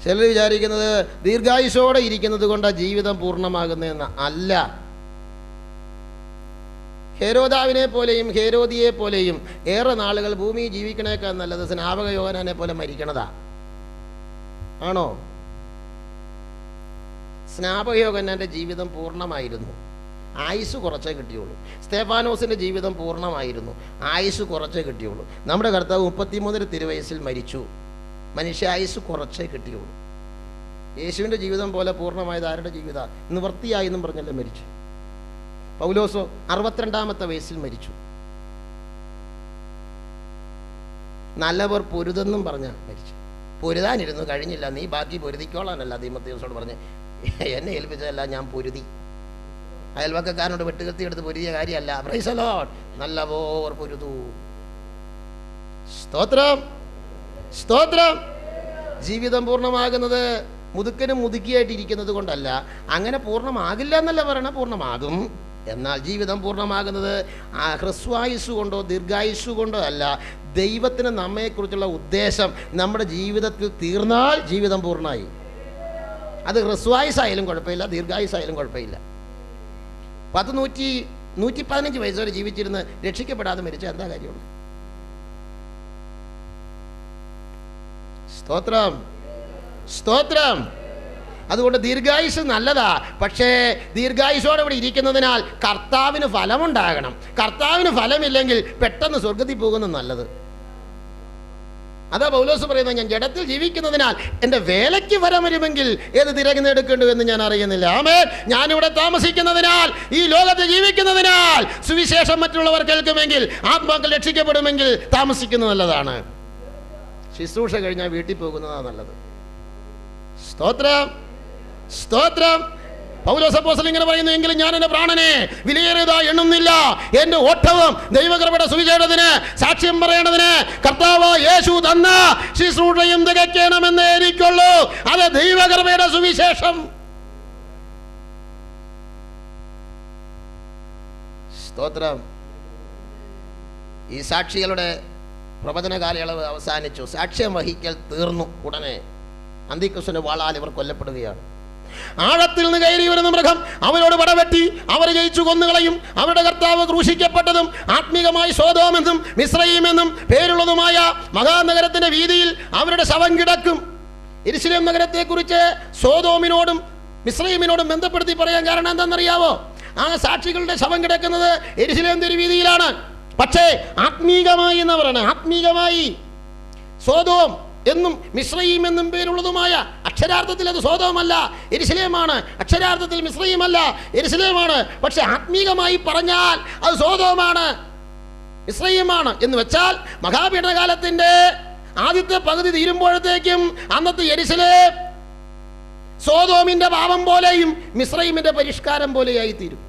ചിലർ വിചാരിക്കുന്നത് ദീർഘായുസോടെ ഇരിക്കുന്നത് കൊണ്ടാണ് ജീവിതം പൂർണ്ണമാകുന്നതെന്ന്. അല്ല. ഹേരോദാവിനെ പോലെയും ഹേരോദിയെ പോലെയും ഏറെ നാളുകൾ ഭൂമി ജീവിക്കണേക്കാൾ നല്ലത് സ്നാപക യോഹന്നാനെ പോലെ മരിക്കണതാ. ആണോ? സ്നാപകയോഹന്നാൻ്റെ ജീവിതം പൂർണ്ണമായിരുന്നു, ആയുസ് കുറച്ചേ കിട്ടിയുള്ളൂ. സ്തേഫാനോസിൻ്റെ ജീവിതം പൂർണ്ണമായിരുന്നു, ആയുസ് കുറച്ചേ കിട്ടിയുള്ളൂ. നമ്മുടെ കർത്താവ് 33 തിരുവയസ്സിൽ മരിച്ചു, മനുഷ്യ ആയുസ് കുറച്ചേ കിട്ടിയുള്ളൂ. യേശുവിൻ്റെ ജീവിതം പോലെ പൂർണ്ണമായത് ആരുടെ ജീവിതം? നിവൃത്തിയായി എന്നും പറഞ്ഞല്ലേ മരിച്ചു. പൗലോസോ 62 വയസ്സിൽ മരിച്ചു. നല്ലവർ പൊരുതെന്നും പറഞ്ഞ മരിച്ചു. പൊരുതാനിരുന്നു, കഴിഞ്ഞില്ല, നീ ബാക്കി പൊരുതിക്കോളാനല്ല തീമോഥെയോസിനോട് പറഞ്ഞ്, എന്നെ ഏൽപ്പിച്ചതല്ല, ഞാൻ പൊരുതി. അയൽവക്കക്കാരനോട് വെട്ടുകത്തി എടുത്ത് പൊരുതിയ കാര്യമല്ല. Praise the lord. നല്ലവർ പൊരുതു. സ്തോത്രം, സ്തോത്രം. ജീവിതം പൂർണ്ണമാകുന്നത് മുതുക്കനും മുതുക്കിയായിട്ടിരിക്കുന്നത് കൊണ്ടല്ല. അങ്ങനെ പൂർണ്ണമാകില്ല എന്നല്ല പറയണ, പൂർണ്ണമാകും. എന്നാൽ ജീവിതം പൂർണ്ണമാകുന്നത് ഹ്രസ്വായുസ് കൊണ്ടോ ദീർഘായുസ് കൊണ്ടോ അല്ല. ദൈവത്തിന് നമ്മെക്കുറിച്ചുള്ള ഉദ്ദേശം നമ്മുടെ ജീവിതത്തിൽ തീർന്നാൽ ജീവിതം പൂർണ്ണമായി. അത് ഹ്രസ്വായുസായാലും കുഴപ്പമില്ല, ദീർഘായുസായാലും കുഴപ്പമില്ല. 115 വയസ്സ് വരെ ജീവിച്ചിരുന്ന് രക്ഷിക്കപ്പെടാതെ മരിച്ച എന്താ കാര്യമുള്ളൂ? സ്തോത്രം, സ്തോത്രം. അതുകൊണ്ട് ദീർഘായുസ് നല്ലതാ, പക്ഷേ ദീർഘായുസോടെ ഇവിടെ ഇരിക്കുന്നതിനാൽ കർത്താവിന് ഫലമുണ്ടാകണം. കർത്താവിന് ഫലമില്ലെങ്കിൽ പെട്ടെന്ന് സ്വർഗത്തിൽ പോകുന്നത് നല്ലത്. അതാ പൗലോസ് പറയുന്നത്, ഞാൻ ജഡത്തിൽ ജീവിക്കുന്നതിനാൽ എൻ്റെ വേലയ്ക്ക് ഫലം വരുമെങ്കിൽ ഏത് തിരഞ്ഞെടുക്കേണ്ടു എന്ന് ഞാൻ അറിയുന്നില്ല. ആമേൻ. ഞാനിവിടെ താമസിക്കുന്നതിനാൽ, ഈ ലോകത്ത് ജീവിക്കുന്നതിനാൽ സുവിശേഷം മറ്റുള്ളവർ കേൾക്കുമെങ്കിൽ, ആത്മാക്കൾ രക്ഷിക്കപ്പെടുമെങ്കിൽ താമസിക്കുന്നത് നല്ലതാണ്. ശുശ്രൂഷ കഴിഞ്ഞാൽ വീട്ടിൽ പോകുന്നതാണ് നല്ലത്. സ്തോത്രം, സ്തോത്രം. പൗലോസ് അപ്പോസ്തലൻ ഇങ്ങനെ പറയുന്നു, എങ്കിലും ഞാൻ എൻ്റെ പ്രാണനെ വിലയേറിയതായി എണ്ണുന്നില്ല. എൻ്റെ ഓട്ടവും ദൈവകൃപയുടെ സുവിശേഷത്തിന് സാക്ഷ്യം പറയേണ്ടതിന് കർത്താവ് യേശു തന്ന ശുശ്രൂഷയും തികയ്ക്കണമെന്നേ എനിക്കുള്ളൂ. അത് ദൈവകൃപയുടെ സുവിശേഷം. സ്തോത്രം. ഈ സാക്ഷികളുടെ പ്രവചന കാലയളവ് അവസാനിച്ചു. സാക്ഷ്യം വഹിക്കൽ തീർന്നു. ഉടനെ അന്തിക്രിസ്തുവിന്റെ വാളാൽ ഇവർ കൊല്ലപ്പെടുകയാണ്. ആഴത്തിൽ നിന്ന് കയറി വരുന്ന മൃഗം അവരോട് പടവെട്ടി അവരെ ജയിച്ചു കൊന്നുകളയും. അവരുടെ കർത്താവ് ക്രൂശിക്കപ്പെട്ടതും ആത്മീകമായി സോദോമെന്നും മിസ്രയീമെന്നും പേരുള്ളതുമായ മഹാനഗരത്തിന്റെ വീതിയിൽ അവരുടെ ശവം കിടക്കും. യെരൂശലേം നഗരത്തെക്കുറിച്ച് സോദോമിനോടും മിസ്രയീമിനോടും ബന്ധപ്പെടുത്തി പറയാൻ കാരണം എന്താണെന്നറിയാവോ? ആ സാക്ഷികളുടെ ശവം കിടക്കുന്നത് യെരൂശലേം തെരുവീതിയിലാണ്. പക്ഷേ ആത്മീകമായി എന്ന് പറയുന്നത്, ആത്മീകമായി സോദോം എന്നും മിസ്രയീം എന്നും പേരുള്ളതുമായ, അക്ഷരാർത്ഥത്തിൽ അത് സോദോമല്ല, യെരൂശലേമാണ്. അക്ഷരാർത്ഥത്തിൽ മിസ്രയീമല്ല, യെരൂശലേമാണ്. പക്ഷെ ആത്മീകമായി പറഞ്ഞാൽ അത് സോദോമാണ്, മിസ്രയീമാണ്. എന്ന് വെച്ചാൽ മഹാപീഡനകാലത്തിന്റെ ആദ്യത്തെ പകുതി തീരുമ്പോഴത്തേക്കും അന്നത്തെ യെരൂശലേം സോദോമിന്റെ പാപം പോലെയും മിസ്രയീമിന്റെ പരിഷ്കാരം പോലെയായി തീരും.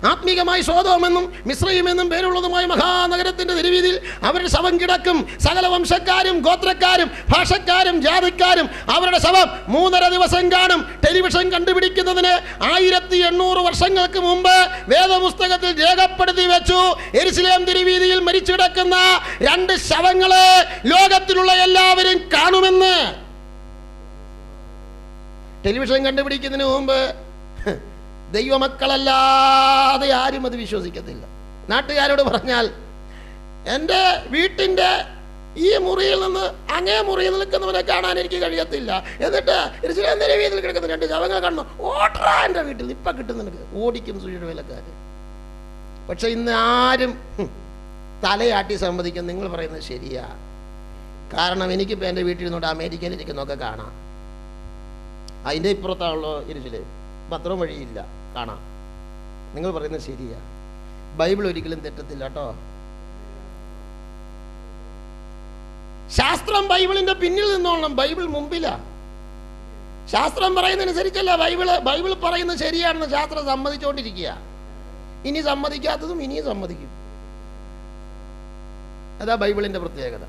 ആത്മീകമായി സോദോമെന്നും മിസ്രയീമെന്നും പേരുള്ളതുമായ മഹാനഗരത്തിന്റെ തെരുവീതിയിൽ അവരുടെ ശവം കിടക്കും. സകല വംശക്കാരും ഗോത്രക്കാരും ഭാഷക്കാരും ജാതിക്കാരും അവരുടെ ശവം 3.5 ദിവസം കാണും. ടെലിവിഷൻ കണ്ടുപിടിക്കുന്നതിന് 1800 വർഷങ്ങൾക്ക് മുമ്പ് വേദപുസ്തകത്തിൽ രേഖപ്പെടുത്തി വെച്ചു. യെരൂശലേം തെരുവീതിയിൽ മരിച്ചു കിടക്കുന്ന 2 ശവങ്ങളെ ലോകത്തിലുള്ള എല്ലാവരും കാണുമെന്ന്. ടെലിവിഷൻ കണ്ടുപിടിക്കുന്നതിന് മുമ്പ് ദൈവമക്കളല്ലാതെ ആരും അത് വിശ്വസിക്കത്തില്ല. നാട്ടുകാരോട് പറഞ്ഞാൽ എൻ്റെ വീട്ടിൻ്റെ ഈ മുറിയിൽ നിന്ന് അങ്ങേ മുറിയിൽ നിൽക്കുന്നവനെ കാണാൻ എനിക്ക് കഴിയത്തില്ല, എന്നിട്ട് യെരൂശലേം തെരുവീതിയിൽ കിടക്കുന്ന 2 ശവങ്ങൾ കാണുന്നു, ഓട്രാ എൻ്റെ വീട്ടിൽ ഇപ്പം കിട്ടുന്നുണ്ട്, ഓടിക്കും സുഷിയുടെ വേലക്കാർ. പക്ഷെ ഇന്ന് ആരും തലയാട്ടി സമ്മതിക്കും, നിങ്ങൾ പറയുന്നത് ശരിയാ. കാരണം എനിക്കിപ്പോൾ എൻ്റെ വീട്ടിൽ നിന്നോട്ട് അമേരിക്കയിൽ ഇരിക്കുന്നതൊക്കെ കാണാം. അതിൻ്റെ ഇപ്പുറത്താണല്ലോ യെരൂശലേം, പത്രം വഴിയില്ല, കാണാം. നിങ്ങൾ പറയുന്നത് ശരിയാ. ബൈബിൾ ഒരിക്കലും തെറ്റത്തില്ല കേട്ടോ. ശാസ്ത്രം ബൈബിളിന്റെ പിന്നിൽ നിന്നോളണം, ബൈബിൾ മുമ്പിലാ. ശാസ്ത്രം പറയുന്നതനുസരിച്ചല്ല ബൈബിൾ പറയുന്നത് ശരിയാണെന്ന് ശാസ്ത്രം സമ്മതിച്ചുകൊണ്ടിരിക്കുക. ഇനി സമ്മതിക്കാത്തതും ഇനിയും സമ്മതിക്കും. അതാ ബൈബിളിന്റെ പ്രത്യേകത.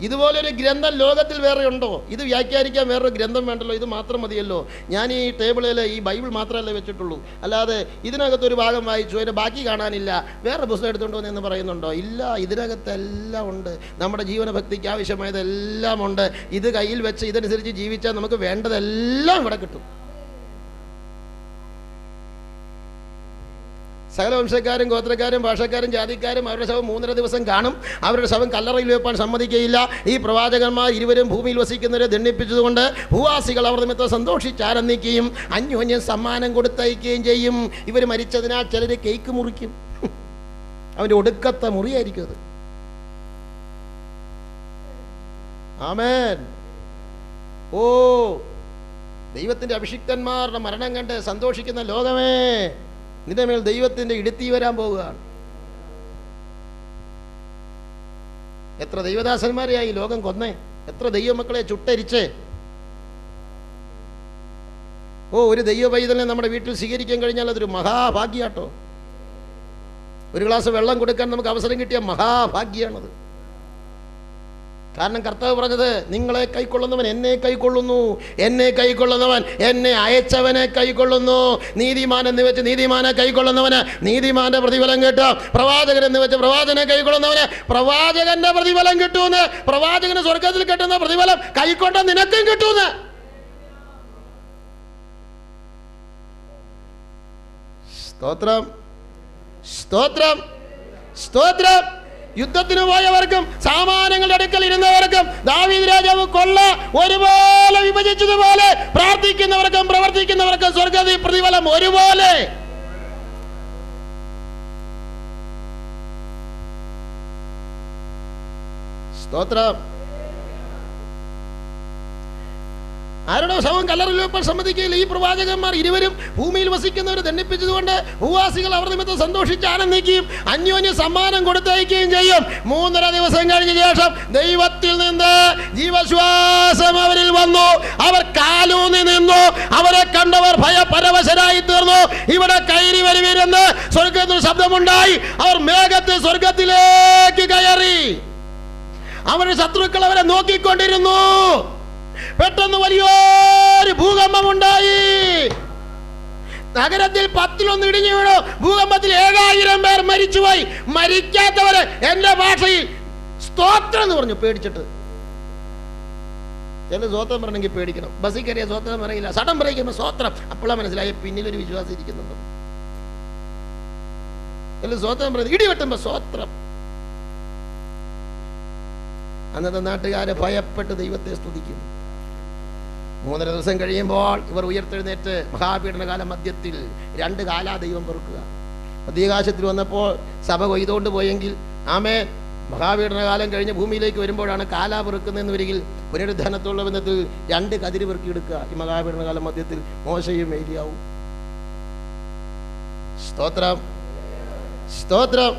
ഇതുപോലൊരു ഗ്രന്ഥം ലോകത്തിൽ വേറെ ഉണ്ടോ? ഇത് വ്യാഖ്യാനിക്കാൻ വേറൊരു ഗ്രന്ഥം വേണ്ടല്ലോ, ഇത് മാത്രം മതിയല്ലോ. ഞാൻ ഈ ടേബിളിൽ ഈ ബൈബിൾ മാത്രമല്ലേ വെച്ചിട്ടുള്ളൂ, അല്ലാതെ ഇതിനകത്തൊരു ഭാഗം വായിച്ചു അതിൻ്റെ ബാക്കി കാണാനില്ല, വേറെ പുസ്തകം എടുത്തുകൊണ്ടോ എന്ന് പറയുന്നുണ്ടോ? ഇല്ല, ഇതിനകത്തെല്ലാം ഉണ്ട്. നമ്മുടെ ജീവനഭക്തിക്ക് ആവശ്യമായതെല്ലാം ഉണ്ട്. ഇത് കയ്യിൽ വെച്ച് ഇതനുസരിച്ച് ജീവിച്ചാൽ നമുക്ക് വേണ്ടതെല്ലാം ഇവിടെ കിട്ടും. സകല വംശക്കാരും ഗോത്രക്കാരും ഭാഷക്കാരും ജാതിക്കാരും അവരുടെ ശവം 3.5 ദിവസം കാണും. അവരുടെ ശവം കല്ലറയിൽ വെപ്പാൻ സമ്മതിക്കുകയില്ല. ഈ പ്രവാചകന്മാർ ഇരുവരും ഭൂമിയിൽ വസിക്കുന്നവരെ ദണ്ഡിപ്പിച്ചതുകൊണ്ട് ഭൂവാസികൾ അവർ നിമിത്തം സന്തോഷിച്ചാനന്ദിക്കുകയും അന്യോന്യം സമ്മാനം കൊടുത്തയക്കുകയും ചെയ്യും. ഇവർ മരിച്ചതിനാൽ ചിലർ കേക്ക് മുറിക്കും. അവൻ്റെ ഒടുക്കത്തെ മുറിയായിരിക്കും അത്. ആമേൻ. ഓ, ദൈവത്തിൻ്റെ അഭിഷിക്തന്മാരുടെ മരണം കണ്ട് സന്തോഷിക്കുന്ന ലോകമേ, നിന്റെ മേൽ ദൈവത്തിൻ്റെ ഇടുത്തി വരാൻ പോവുകയാണ്. എത്ര ദൈവദാസന്മാരെയായി ലോകം കൊന്നേ, എത്ര ദൈവമക്കളെ ചുട്ടരിച്ച്. ഓ, ഒരു ദൈവ പൈതലിനെ നമ്മുടെ വീട്ടിൽ സ്വീകരിക്കാൻ കഴിഞ്ഞാൽ അതൊരു മഹാഭാഗ്യാട്ടോ. ഒരു ഗ്ലാസ് വെള്ളം കൊടുക്കാൻ നമുക്ക് അവസരം കിട്ടിയ മഹാഭാഗ്യാണത്. കാരണം കർത്താവ് പറഞ്ഞത്, നിങ്ങളെ കൈക്കൊള്ളുന്നവൻ എന്നെ കൈക്കൊള്ളുന്നു, എന്നെ കൈക്കൊള്ളുന്നവൻ എന്നെ അയച്ചവനെ കൈക്കൊള്ളുന്നു. നീതിമാൻ എന്ന് വെച്ച് നീതിമാനെ കൈക്കൊള്ളുന്നവന് നീതിമാന്റെ പ്രതിഫലം കിട്ടും. പ്രവാചകൻ എന്ന് വെച്ച് പ്രവാചകനെ കൈക്കൊള്ളുന്നവന് പ്രവാചകന്റെ പ്രതിഫലം കിട്ടുമെന്ന്. പ്രവാചകന് സ്വർഗത്തിൽ കിട്ടുന്ന പ്രതിഫലം കൈക്കൊണ്ട നിനക്കും കിട്ടുമെന്ന്. സ്തോത്രം, സ്തോത്രം, സ്തോത്രം. യുദ്ധത്തിന് പോയവർക്കും സാമാനങ്ങളുടെ അടുക്കൽ ഇരുന്നവർക്കും ദാവീദ് രാജാവ് കൊള്ള ഒരുപോലെ വിഭജിച്ചതുപോലെ പ്രാർത്ഥിക്കുന്നവർക്കും പ്രവർത്തിക്കുന്നവർക്കും സ്വർഗ്ഗത്തിൽ പ്രതിഫലം ഒരുപോലെ. സ്തോത്രം. ആരുടെ ശവം കല്ലറിൽ വെപ്പാൻ സമ്മതിക്കുകയില്ല. ഈ പ്രവാചകന്മാർ ഇരുവരും ഭൂമിയിൽ വസിക്കുന്നവരെ ദണ്ഡിപ്പിച്ചതുകൊണ്ട് ഭൂവാസികൾ അവർ നിമിത്തം സന്തോഷിച്ച് ആനന്ദിക്കുകയും അന്യോന്യ സമ്മാനം കൊടുത്തയക്കുകയും ചെയ്യും. 3.5 ദിവസം കഴിഞ്ഞ ശേഷം ദൈവത്തിൽ നിന്ന് ജീവശ്വാസം അവരിൽ വന്നു. അവർ കാലൂന്നി നിന്നു. അവരെ കണ്ടവർ ഭയപരവശരായി തീർന്നു. ഇവിടെ കയറി വരുവീരെന്ന് സ്വർഗത്തിൽ ശബ്ദമുണ്ടായി. അവർ മേഘത്തിൽ സ്വർഗത്തിലേക്ക് കയറി. അവരുടെ ശത്രുക്കൾ അവരെ നോക്കിക്കൊണ്ടിരുന്നു. പെട്ടെന്ന് വലിയൊരു ഭൂകമ്പമുണ്ടായി. നഗരത്തിൽ 10-1 ഇടിഞ്ഞു വീണു. ഭൂകമ്പത്തിൽ 7000 പേർ മരിച്ചുപോയി. മരിക്കാത്തവര് എന്റെ ഭാഷയിൽ സ്തോത്രം എന്ന് പറഞ്ഞു, പേടിച്ചിട്ട്. ചില സ്വോത്രം പറഞ്ഞെങ്കിൽ പേടിക്കണം. ബസ്സിൽ കയറിയ സ്വോത്രം പറയില്ല, സടം പറയിക്കുമ്പോൾ സ്വോത്രം. അപ്പോഴാണ് മനസ്സിലായി പിന്നിലൊരു വിശ്വാസം ഇരിക്കുന്നുണ്ട്. ചില സ്വോത്രം പറയുന്നത് ഇടിവെട്ടുമ്പോ സ്വോത്രം. അന്നത്തെ നാട്ടുകാരെ ഭയപ്പെട്ട് ദൈവത്തെ സ്തുതിക്കുന്നു. 3.5 ദിവസം കഴിയുമ്പോൾ ഇവർ ഉയർത്തെഴുന്നേറ്റ് മഹാപീഡനകാല മധ്യത്തിൽ 2 കാലാ ദൈവം പെറുക്കുക. മധ്യാകാശത്തിൽ വന്നപ്പോൾ സഭ കൊയ്തുകൊണ്ട് പോയെങ്കിൽ, ആമേൻ, മഹാപീഡനകാലം കഴിഞ്ഞ് ഭൂമിയിലേക്ക് വരുമ്പോഴാണ് കാലാ പെറുക്കുന്നതെന്ന് വരികിൽ പുനരുദ്ധാനത്തോടുള്ള ബന്ധത്തിൽ 2 കതിര് പെറുക്കിയെടുക്കുക. ഈ മഹാപീഡനകാല മധ്യത്തിൽ മോശയും ഏലിയാവും. സ്തോത്രം, സ്തോത്രം,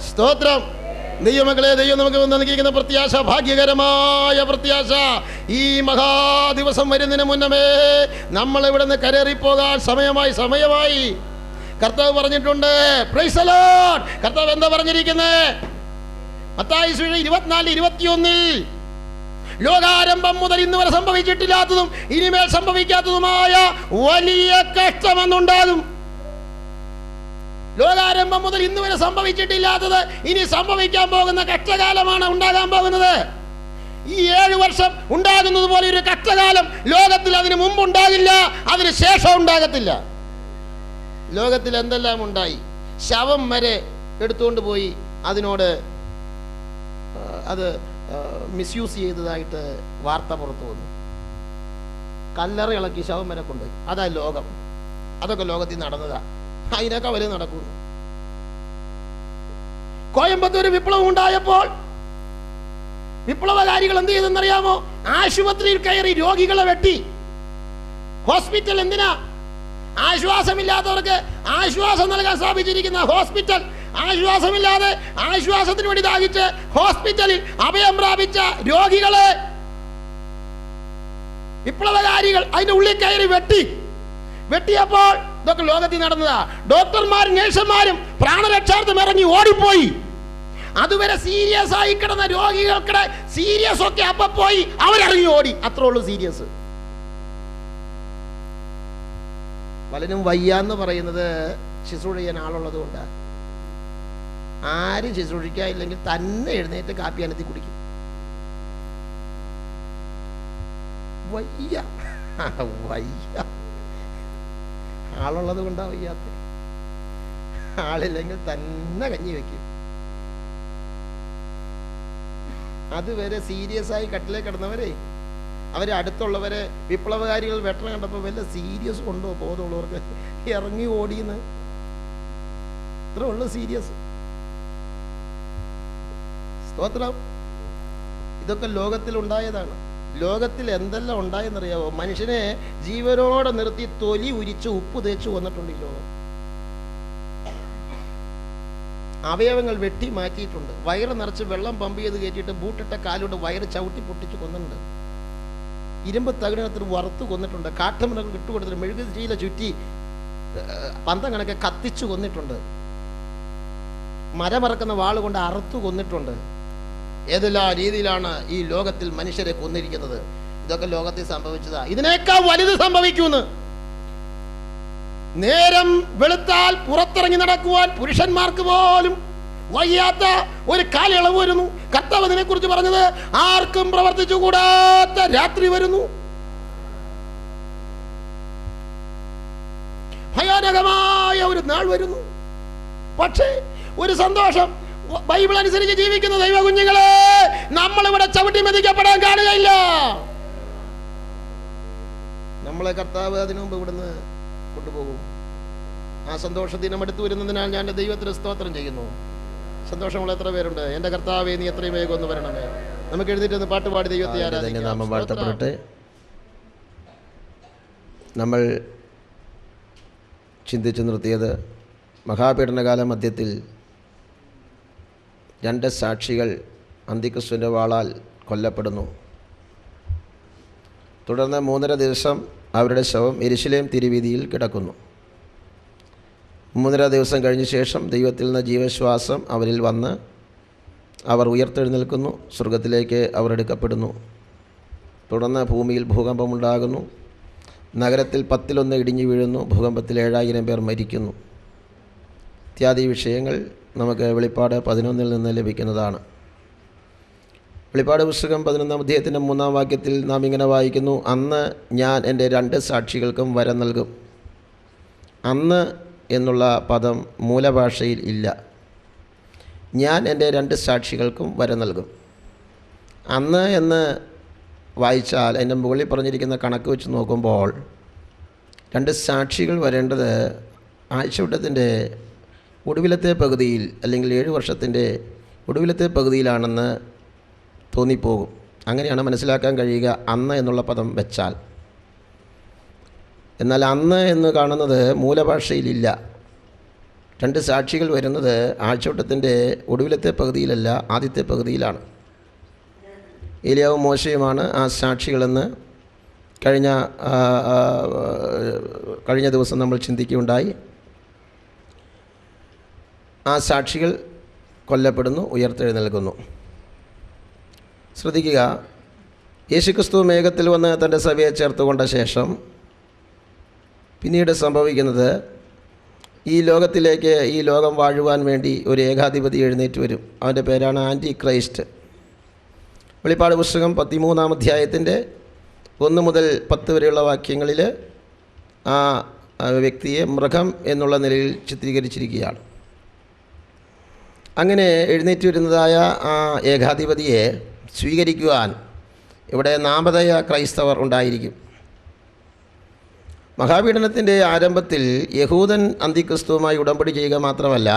സ്തോത്രം. ദൈവമക്കളെ, ദൈവം നമുക്ക് നൽകിയിരിക്കുന്ന പ്രത്യാശ ഭാഗ്യകരമായ പ്രത്യാശ. ഈ മഹാദിവസം വരുന്നതിന് മുന്നമേ നമ്മൾ ഇവിടെ നിന്ന് കരേറിപ്പോകാൻ സമയമായി. കർത്താവ് പറഞ്ഞിട്ടുണ്ട്. Price the Lord. കർത്താവ് എന്താ പറഞ്ഞിരിക്കുന്നത്? മത്തായി സുവിശേഷം 24:21 ലോകാരംഭം മുതൽ ഇന്ന് വരെ സംഭവിച്ചിട്ടില്ലാത്തതും ഇനിമേൽ സംഭവിക്കാത്തതുമായ വലിയ കഷ്ടമെന്നുണ്ടാകും. ലോകാരംഭം മുതൽ ഇന്ന് വരെ സംഭവിച്ചിട്ടില്ലാത്തത് ഇനി സംഭവിക്കാൻ പോകുന്ന കഷ്ടകാലമാണ് ഉണ്ടാകാൻ പോകുന്നത്. ഈ 7 വർഷം ഉണ്ടാകുന്നത് പോലെ ഒരു കഷ്ടകാലം ലോകത്തിൽ അതിന് മുമ്പ് ഉണ്ടാകില്ല, അതിന് ശേഷം ഉണ്ടാകത്തില്ല. ലോകത്തിൽ എന്തെല്ലാം ഉണ്ടായി. ശവം വരെ എടുത്തുകൊണ്ട് പോയി അതിനോട് അത് മിസ്യൂസ് ചെയ്തതായിട്ട് വാർത്ത പുറത്തു വന്നു. കല്ലറ ഇളക്കി ശവം വരെ കൊണ്ടുപോയി. അതാ ലോകം. അതൊക്കെ ലോകത്തിൽ നടന്നതാ. അതിനൊക്കെ വലുത് നടക്കുന്നു. കോയമ്പത്തൂർ വിപ്ലവം ഉണ്ടായപ്പോൾ വിപ്ലവകാരികൾ എന്ത് ചെയ്തെന്നറിയാമോ? ആശുപത്രിയിൽ കയറി രോഗികളെ വെട്ടി. ഹോസ്പിറ്റൽ എന്തിനാ? ആശ്വാസമില്ലാത്തവർക്ക് ആശ്വാസം നൽകാൻ സ്ഥാപിച്ചിരിക്കുന്ന ഹോസ്പിറ്റൽ. ആശ്വാസമില്ലാതെ ആശ്വാസത്തിന് വേണ്ടി ദാഹിച്ച് ഹോസ്പിറ്റലിൽ അഭയം പ്രാപിച്ച രോഗികളെ വിപ്ലവകാരികൾ അതിന്റെ ഉള്ളിൽ കയറി വെട്ടിയപ്പോൾ ഇതൊക്കെ ലോകത്തിൽ നടന്നതാ. ഡോക്ടർമാരും നഴ്സുമാരും പ്രാണരക്ഷാർത്ഥം ഇറങ്ങി ഓടിപ്പോയി. അതുവരെ സീരിയസ് ആയി കിടന്ന രോഗികൾക്കിടെ സീരിയസ് ഒക്കെ അപ്പൊ പോയി അവരിറങ്ങി ഓടി. അത്രേ ഉള്ളൂ സീരിയസ്. പലരും വയ്യാന്ന് പറയുന്നത് ശുശ്രൂഷ ചെയ്യാൻ ആളുള്ളത് കൊണ്ട്. ആരും ശുശ്രൂഷിക്കാനില്ലെങ്കിൽ തന്നെ എഴുന്നേറ്റ് കാപ്പി അനത്തി കുടിക്കും. വയ്യ ആളുള്ളത് കൊണ്ടാ വയ്യാത്ത. ആളില്ലെങ്കിൽ തന്നെ കഞ്ഞി വെക്കും. അതുവരെ സീരിയസ് ആയി കട്ടിലേക്ക് കിടന്നവരെ അവരെ അടുത്തുള്ളവരെ വിപ്ലവകാരികൾ വെട്ടണ കണ്ടപ്പോൾ വല്ല സീരിയസ് ഉണ്ടോ ബോധമുള്ളവർക്ക്? ഇറങ്ങി ഓടിയെന്ന് ഇത്ര ഉള്ളു സീരിയസ്. സ്തോത്രം. ഇതൊക്കെ ലോകത്തിൽ ഉണ്ടായതാണ്. ലോകത്തിൽ എന്തെല്ലാം ഉണ്ടായെന്നറിയാവോ? മനുഷ്യനെ ജീവനോടെ നിർത്തി തൊലി ഉരിച്ച് ഉപ്പ് തേച്ച് വന്നിട്ടുണ്ട് ഈ ലോകം. അവയവങ്ങൾ വെട്ടി മാറ്റിയിട്ടുണ്ട്. വയറ് നിറച്ച് വെള്ളം പമ്പ് ചെയ്ത് കയറ്റിയിട്ട് ബൂട്ടിട്ട കാലുകൊണ്ട് വയറ് ചവിട്ടി പൊട്ടിച്ച് കൊന്നിട്ടുണ്ട്. ഇരുമ്പ് തകിടിനകത്ത് വറുത്ത് കൊന്നിട്ടുണ്ട്. കാട്ടുമൃഗങ്ങൾ ഇട്ടുകൊടുത്തിട്ട് മെഴുകുതിരിയില ചുറ്റി പന്തം കണക്കെ കത്തിച്ചു കൊന്നിട്ടുണ്ട്. മരമറക്കുന്ന വാളുകൊണ്ട് അറുത്തു കൊന്നിട്ടുണ്ട്. ഏതെല്ലാം രീതിയിലാണ് ഈ ലോകത്തിൽ മനുഷ്യരെ കൊന്നിരിക്കുന്നത്. ഇതൊക്കെ ലോകത്തിൽ സംഭവിച്ചതാ. ഇതിനേക്കാൾ വലുത് സംഭവിക്കുമെന്ന്. നേരം വെളുത്താൽ പുറത്തിറങ്ങി നടക്കുവാൻ പുരുഷന്മാർക്ക് പോലും വയ്യാത്ത ഒരു കാലയളവ് വരുന്നു. കർത്താവ് അതിനെ കുറിച്ച് പറഞ്ഞത് ആർക്കും പ്രവർത്തിച്ചു കൂടാത്ത രാത്രി വരുന്നു. ഭയാനകമായ ഒരു നാൾ വരുന്നു. പക്ഷേ ഒരു സന്തോഷം, ബൈബിൾ അനുസരിച്ച് ജീവിക്കുന്ന ദൈവ കുഞ്ഞുങ്ങളെ, നമ്മളിവിടെ ചവിട്ടി മെതിക്കപ്പെടാൻ കാണുകയില്ല. നമ്മളെ കർത്താവ് അതിനു മുമ്പ് ഇവിടുന്ന് കൊണ്ടുപോകും. ആ സന്തോഷ ദിനം അടുത്ത് വരുന്നതിനാൽ ഞാൻ എൻ്റെ ദൈവത്തിന് സ്തോത്രം ചെയ്യുന്നു. സന്തോഷമുള്ള എത്ര പേരുണ്ട്? എൻ്റെ കർത്താവേ, നീ എത്രയും വേഗം ഒന്ന് വരണമേ. നമുക്ക് എഴുതിയിട്ട് പാട്ട് പാടി ദൈവത്തെ ആരാധിക്കാം. നാമം വാഴ്ത്തപ്പെടട്ടെ. നമ്മൾ ചിന്തിച്ചു നിർത്തിയത് മഹാപീഡനകാല മധ്യത്തിൽ 2 സാക്ഷികൾ അന്തിക്രിസ്തുവിൻ്റെ വാളാൽ കൊല്ലപ്പെടുന്നു. തുടർന്ന് 3.5 ദിവസം അവരുടെ ശവം യെരുശലേം തിരുവീതിയിൽ കിടക്കുന്നു. 3.5 ദിവസം കഴിഞ്ഞ ശേഷം ദൈവത്തിൽ നിന്ന് ജീവശ്വാസം അവരിൽ വന്ന് അവർ ഉയർത്തെഴുന്നേൽക്കുന്നു. സ്വർഗത്തിലേക്ക് അവർ എടുക്കപ്പെടുന്നു. തുടർന്ന് ഭൂമിയിൽ ഭൂകമ്പമുണ്ടാകുന്നു. നഗരത്തിൽ 10 ഇടിഞ്ഞു വീഴുന്നു. ഭൂകമ്പത്തിൽ 7000 പേർ മരിക്കുന്നു. ഇത്യാദി വിഷയങ്ങൾ നമുക്ക് വെളിപ്പാട് 11 നിന്ന് ലഭിക്കുന്നതാണ്. വെളിപ്പാട് പുസ്തകം 11 അധ്യായത്തിൻ്റെ 3-ാം വാക്യത്തിൽ നാം ഇങ്ങനെ വായിക്കുന്നു: അന്ന് ഞാൻ എൻ്റെ 2 സാക്ഷികൾക്കും വരം നൽകും. അന്ന് എന്നുള്ള പദം മൂലഭാഷയിൽ ഇല്ല. ഞാൻ എൻ്റെ 2 സാക്ഷികൾക്കും വരം നൽകും. അന്ന് എന്ന് വായിച്ചാൽ അതിൻ്റെ മുകളിൽ പറഞ്ഞിരിക്കുന്ന കണക്ക് വെച്ച് നോക്കുമ്പോൾ 2 സാക്ഷികൾ വരേണ്ടത് ആഴ്ചവട്ടത്തിൻ്റെ ഒടുവിലത്തെ പകുതിയിൽ, അല്ലെങ്കിൽ 7 വർഷത്തിൻ്റെ ഒടുവിലത്തെ പകുതിയിലാണെന്ന് തോന്നിപ്പോകും. അങ്ങനെയാണ് മനസ്സിലാക്കാൻ കഴിയുക അന്ന് എന്നുള്ള പദം വെച്ചാൽ. എന്നാൽ അന്ന് എന്ന് കാണുന്നത് മൂലഭാഷയിലില്ല. 2 സാക്ഷികൾ വരുന്നത് ആഴ്ചവട്ടത്തിൻ്റെ ഒടുവിലത്തെ പകുതിയിലല്ല, ആദ്യത്തെ പകുതിയിലാണ്. ഏലിയാവും മോശയുമാണ് ആ സാക്ഷികളെന്ന് കഴിഞ്ഞ ദിവസം നമ്മൾ ചിന്തിക്കുകയുണ്ടായി. ആ സാക്ഷികൾ കൊല്ലപ്പെടുന്നു, ഉയർത്തെഴുന്നേൽക്കുന്നു. ശ്രദ്ധിക്കുക, യേശുക്രിസ്തു മേഘത്തിൽ വന്ന് തൻ്റെ സഭയെ ചേർത്തുകൊണ്ട ശേഷം പിന്നീട് സംഭവിക്കുന്നത്, ഈ ലോകത്തിലേക്ക്, ഈ ലോകം വാഴുവാൻ വേണ്ടി ഒരു ഏകാധിപതി എഴുന്നേറ്റ് വരും. അവൻ്റെ പേരാണ് ആൻറ്റി ക്രൈസ്റ്റ്. വെളിപ്പാട് പുസ്തകം 13-ാം അധ്യായത്തിൻ്റെ 1 മുതൽ 10 വരെയുള്ള വാക്യങ്ങളിൽ ആ വ്യക്തിയെ മൃഗം എന്നുള്ള നിലയിൽ ചിത്രീകരിച്ചിരിക്കുകയാണ്. അങ്ങനെ എഴുന്നേറ്റ് വരുന്നതായ ആ ഏകാധിപതിയെ സ്വീകരിക്കുവാൻ ഇവിടെ നാമധേയ ക്രൈസ്തവർ ഉണ്ടായിരിക്കും. മഹാപീഡനത്തിൻ്റെ ആരംഭത്തിൽ യഹൂദൻ അന്തിക്രിസ്തുവുമായി ഉടമ്പടി ചെയ്യുക മാത്രമല്ല,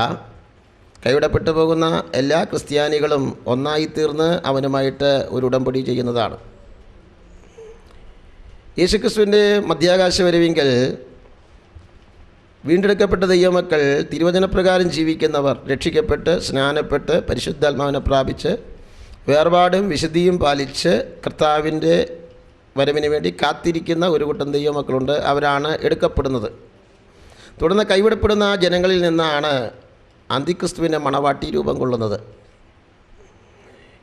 കൈവിടപ്പെട്ടു പോകുന്ന എല്ലാ ക്രിസ്ത്യാനികളും ഒന്നായിത്തീർന്ന് അവനുമായിട്ട് ഒരു ഉടമ്പടി ചെയ്യുന്നതാണ്. യേശുക്രിസ്തുവിൻ്റെ മധ്യാകാശ വരവിങ്കൽ വീണ്ടെടുക്കപ്പെട്ട ദൈവമക്കൾ, തിരുവചനപ്രകാരം ജീവിക്കുന്നവർ, രക്ഷിക്കപ്പെട്ട് സ്നാനപ്പെട്ട് പരിശുദ്ധാത്മാവിനെ പ്രാപിച്ച് വേർപാടും വിശുദ്ധിയും പാലിച്ച് കർത്താവിൻ്റെ വരവിന് വേണ്ടി കാത്തിരിക്കുന്ന ഒരു കൂട്ടം ദൈവമക്കളുണ്ട്. അവരാണ് എടുക്കപ്പെടുന്നത്. തുടർന്ന് കൈവിടപ്പെടുന്ന ആ ജനങ്ങളിൽ നിന്നാണ് അന്തിക്രിസ്തുവിൻ്റെ മണവാട്ടി രൂപം കൊള്ളുന്നത്.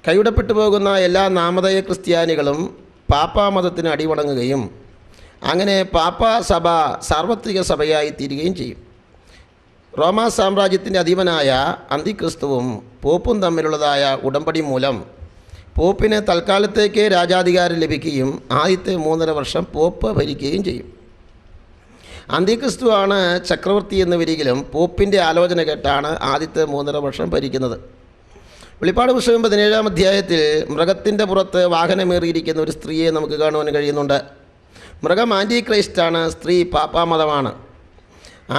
കൈവിടപ്പെട്ടു പോകുന്ന എല്ലാ നാമധേയ ക്രിസ്ത്യാനികളും പാപ്പാമതത്തിന് അടിവണങ്ങുകയും അങ്ങനെ പാപ്പാ സഭ സാർവത്രിക സഭയായി തീരുകയും ചെയ്യും. റോമാ സാമ്രാജ്യത്തിൻ്റെ അധീപനായ അന്തിക്രിസ്തുവും പോപ്പും തമ്മിലുള്ളതായ ഉടമ്പടി മൂലം പോപ്പിന് തൽക്കാലത്തേക്ക് രാജാധികാരം ലഭിക്കുകയും ആദ്യത്തെ 3.5 വർഷം പോപ്പ് ഭരിക്കുകയും ചെയ്യും. അന്തിക്രിസ്തുവാണ് ചക്രവർത്തി എന്ന് വരികിലും പോപ്പിൻ്റെ ആലോചന കേട്ടാണ് ആദ്യത്തെ 3.5 വർഷം ഭരിക്കുന്നത്. വെളിപ്പാട് പുസ്തകം 17-ാം അധ്യായത്തിൽ മൃഗത്തിൻ്റെ പുറത്ത് വാഹനമേറിയിരിക്കുന്ന ഒരു സ്ത്രീയെ നമുക്ക് കാണുവാൻ കഴിയുന്നുണ്ട്. മൃഗം ആൻറ്റി ക്രൈസ്റ്റാണ്, സ്ത്രീ പാപ്പാമതമാണ്.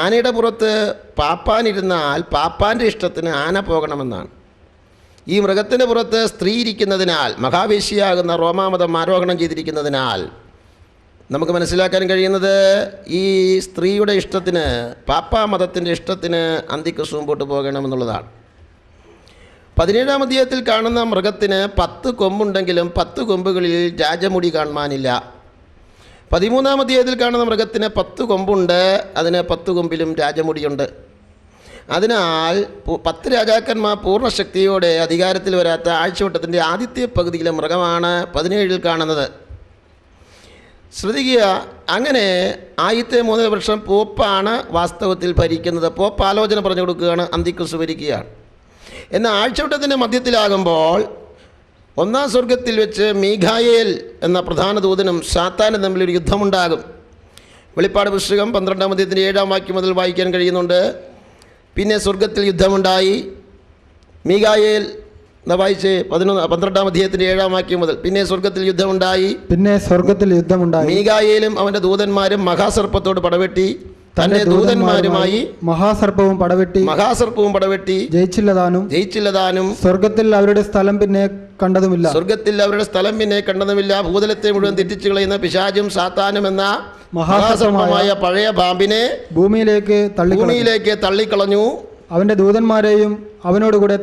ആനയുടെ പുറത്ത് പാപ്പാനിരുന്നാൽ പാപ്പാൻ്റെ ഇഷ്ടത്തിന് ആന പോകണമെന്നാണ്. ഈ മൃഗത്തിൻ്റെ പുറത്ത് സ്ത്രീ ഇരിക്കുന്നതിനാൽ, മഹാവേശിയാകുന്ന റോമാമതം ആരോഹണം ചെയ്തിരിക്കുന്നതിനാൽ നമുക്ക് മനസ്സിലാക്കാൻ കഴിയുന്നത് ഈ സ്ത്രീയുടെ ഇഷ്ടത്തിന്, പാപ്പാമതത്തിൻ്റെ ഇഷ്ടത്തിന് അന്തിക്രിസ്തു മുമ്പോട്ട് പോകണമെന്നുള്ളതാണ്. 17-ാം അധ്യായത്തിൽ കാണുന്ന മൃഗത്തിന് 10 കൊമ്പുണ്ടെങ്കിലും 10 കൊമ്പുകളിൽ രാജമുടി കാണുവാനില്ല. 13-ാം അധ്യായത്തിൽ കാണുന്ന മൃഗത്തിന് 10 കൊമ്പുണ്ട്, അതിന് 10 കൊമ്പിലും രാജമുടിയുണ്ട്. അതിനാൽ 10 രാജാക്കന്മാർ പൂർണ്ണശക്തിയോടെ അധികാരത്തിൽ വരാത്ത ആഴ്ചവട്ടത്തിൻ്റെ ആദ്യത്തെ പകുതിയിലെ മൃഗമാണ് 17-ൽ കാണുന്നത്. ശ്രദ്ധിക്കുക, അങ്ങനെ ആദ്യത്തെ 3 വർഷം പോപ്പാണ് വാസ്തവത്തിൽ ഭരിക്കുന്നത്. പോപ്പ് ആലോചന പറഞ്ഞു കൊടുക്കുകയാണ്, അന്തിക്രിസ്തു ഭരിക്കുകയാണ്. എന്നാൽ ആഴ്ചവട്ടത്തിൻ്റെ മധ്യത്തിലാകുമ്പോൾ 1-ാം സ്വർഗത്തിൽ വെച്ച് മീഖായേൽ എന്ന പ്രധാന ദൂതനും സാത്താനും തമ്മിലൊരു യുദ്ധമുണ്ടാകും. വെളിപ്പാട് പുസ്തകം 12-ാം അധ്യായത്തിൻ്റെ 7-ാം വാക്യം മുതൽ വായിക്കാൻ കഴിയുന്നുണ്ട്. പിന്നെ സ്വർഗത്തിൽ യുദ്ധമുണ്ടായി. മീഖായേൽ എന്നാ വായിച്ച് 12-ാം അധ്യായത്തിൻ്റെ 7-ാം വാക്യം മുതൽ. പിന്നെ സ്വർഗത്തിൽ യുദ്ധമുണ്ടായി. മീഖായേലും അവൻ്റെ ദൂതന്മാരും മഹാസർപ്പത്തോട് പടവെട്ടി തന്റെ ദൂതന്മാരുമായി മഹാസർപ്പവും പടവെട്ടി ജയിച്ചില്ലതാനും സ്വർഗത്തിൽ അവരുടെ സ്ഥലം പിന്നെ കണ്ടതുമില്ല. ഭൂതലത്തെ മുഴുവൻ തെറ്റിച്ചു കളയുന്ന പിശാചും സാത്താനും എന്ന മഹാസർപ്പമായ പഴയ പാമ്പിനെ ഭൂമിയിലേക്ക് തള്ളിക്കളഞ്ഞു. അവന്റെ ദൂതന്മാരെയും അവനോടുകൂടെ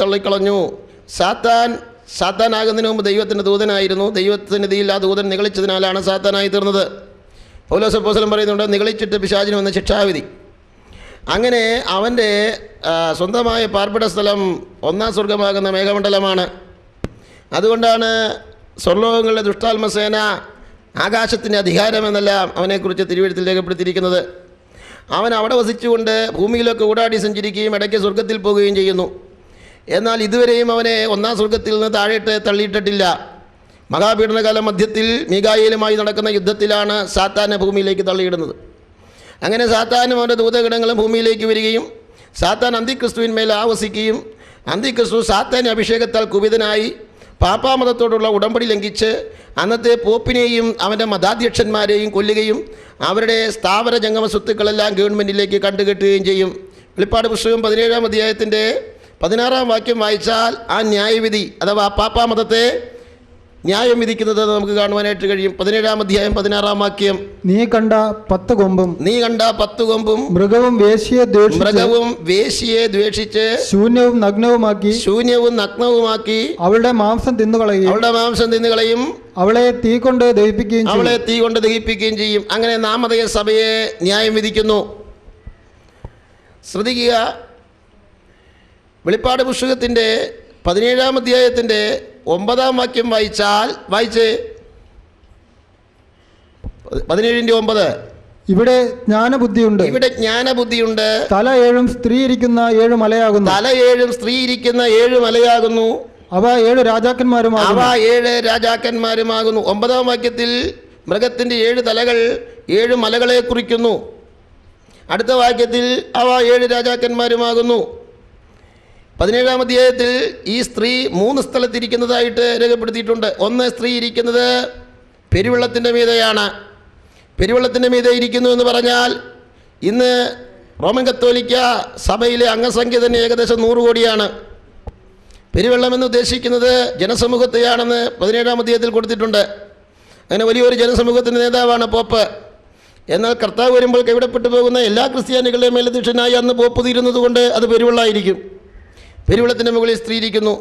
തള്ളിക്കളഞ്ഞു. സാത്താനാകുന്നതിന് മുമ്പ് ദൈവത്തിന്റെ ദൂതനായിരുന്നു. ദൈവസന്നിധിയിൽ ആ ദൂതൻ നിഗളിച്ചതിനാലാണ് സാത്താനായി തീർന്നത്. പൗലോസ് അപ്പോസ്തലൻ പറയുന്നുണ്ട്, നിഗളിച്ചിട്ട് പിശാചിന് വന്ന ശിക്ഷാവിധി. അങ്ങനെ അവൻ്റെ സ്വന്തമായ പാർപ്പിട സ്ഥലം 1-ാം സ്വർഗമാകുന്ന മേഘമണ്ഡലമാണ്. അതുകൊണ്ടാണ് സ്വർലോകങ്ങളിലെ ദുഷ്ടാത്മസേന, ആകാശത്തിൻ്റെ അധികാരമെന്നെല്ലാം അവനെക്കുറിച്ച് തിരുവെഴുത്തിൽ രേഖപ്പെടുത്തിയിരിക്കുന്നത്. അവൻ അവിടെ വസിച്ചുകൊണ്ട് ഭൂമിയിലൊക്കെ ഊടാടി സഞ്ചരിക്കുകയും ഇടയ്ക്ക് സ്വർഗത്തിൽ പോവുകയും ചെയ്യുന്നു. എന്നാൽ ഇതുവരെയും അവനെ 1-ാം സ്വർഗത്തിൽ നിന്ന് താഴേട്ട് തള്ളിയിട്ടിട്ടില്ല. മഹാപീഡനകാല മധ്യത്തിൽ മീഖായേലുമായി നടക്കുന്ന യുദ്ധത്തിലാണ് സാത്താനെ ഭൂമിയിലേക്ക് തള്ളിയിടുന്നത്. അങ്ങനെ സാത്താനും അവൻ്റെ ദൂതഗണങ്ങളും ഭൂമിയിലേക്ക് വരികയും സാത്താൻ അന്തിക്രിസ്തുവിന്മേൽ ആവസിക്കുകയും അന്തിക്രിസ്തു സാത്താൻ്റെ അഭിഷേകത്താൽ കുപിതനായി പാപ്പാമതത്തോടുള്ള ഉടമ്പടി ലംഘിച്ച് അന്നത്തെ പോപ്പിനെയും അവൻ്റെ മതാധ്യക്ഷന്മാരെയും കൊല്ലുകയും അവരുടെ സ്ഥാവര ജംഗമ സ്വത്തുക്കളെല്ലാം ഗവൺമെൻറ്റിലേക്ക് കണ്ടുകെട്ടുകയും ചെയ്യും. വെളിപ്പാട് പുസ്തകം 17-ാം അധ്യായത്തിൻ്റെ 16-ാം വാക്യം വായിച്ചാൽ ആ ന്യായവിധി അഥവാ പാപ്പാമതത്തെ ന്യായം വിധിക്കുന്നത് നമുക്ക് കാണുവാനായിട്ട് കഴിയും. 17-ാം അധ്യായം 16-ാം വാക്യം. നീ കണ്ട 10 കൊമ്പും മൃഗവും വേശ്യയെ ദ്വേഷിച്ച് ശൂന്യവും നഗ്നവുമാക്കി അവളുടെ മാംസം തിന്നുകളയും അവളെ തീ കൊണ്ട് ദഹിപ്പിക്കുകയും ചെയ്യും. അങ്ങനെ നാമധേയ സഭയെ ന്യായം വിധിക്കുന്നു. ശ്രദ്ധിക്കുക, വെളിപ്പാട് പുസ്തകത്തിൻ്റെ 17-ാം അധ്യായത്തിൻ്റെ 9-ാം വാക്യം വായിച്ച് 17-9. ഇവിടെ ജ്ഞാനബുദ്ധിയുണ്ട്. തല 7 സ്ത്രീ ഇരിക്കുന്ന 7 മലയാകുന്നു. അവ 7 രാജാക്കന്മാരുമാകുന്നു. 9-ാം വാക്യത്തിൽ മൃഗത്തിൻ്റെ 7 തലകൾ 7 മലകളെ കുറിക്കുന്നു. അടുത്ത വാക്യത്തിൽ അവ 7 രാജാക്കന്മാരുമാകുന്നു. 17-ാം അധ്യായത്തിൽ ഈ സ്ത്രീ 3 സ്ഥലത്തിരിക്കുന്നതായിട്ട് രേഖപ്പെടുത്തിയിട്ടുണ്ട്. ഒന്ന്, സ്ത്രീ ഇരിക്കുന്നത് പെരുവെള്ളത്തിൻ്റെ മീതെയാണ്. പെരുവെള്ളത്തിൻ്റെ മീതെ ഇരിക്കുന്നു എന്ന് പറഞ്ഞാൽ ഇന്ന് റോമൻ കത്തോലിക്ക സഭയിലെ അംഗസംഖ്യ തന്നെ ഏകദേശം 100 കോടിയാണ്. പെരുവെള്ളമെന്ന് ഉദ്ദേശിക്കുന്നത് ജനസമൂഹത്തെയാണെന്ന് 17-ാം അധ്യായത്തിൽ കൊടുത്തിട്ടുണ്ട്. അങ്ങനെ വലിയൊരു ജനസമൂഹത്തിൻ്റെ നേതാവാണ് പോപ്പ്. എന്നാൽ കർത്താവ് വരുമ്പോൾ കൈവിടപ്പെട്ടു പോകുന്ന എല്ലാ ക്രിസ്ത്യാനികളുടെയും മേലധ്യക്ഷനായി അന്ന് പോപ്പ് തീരുന്നത് കൊണ്ട് അത് പെരുവെള്ളമായിരിക്കും. പെരുവെള്ളത്തിൻ്റെ മുകളിൽ സ്ത്രീ ഇരിക്കുന്നു.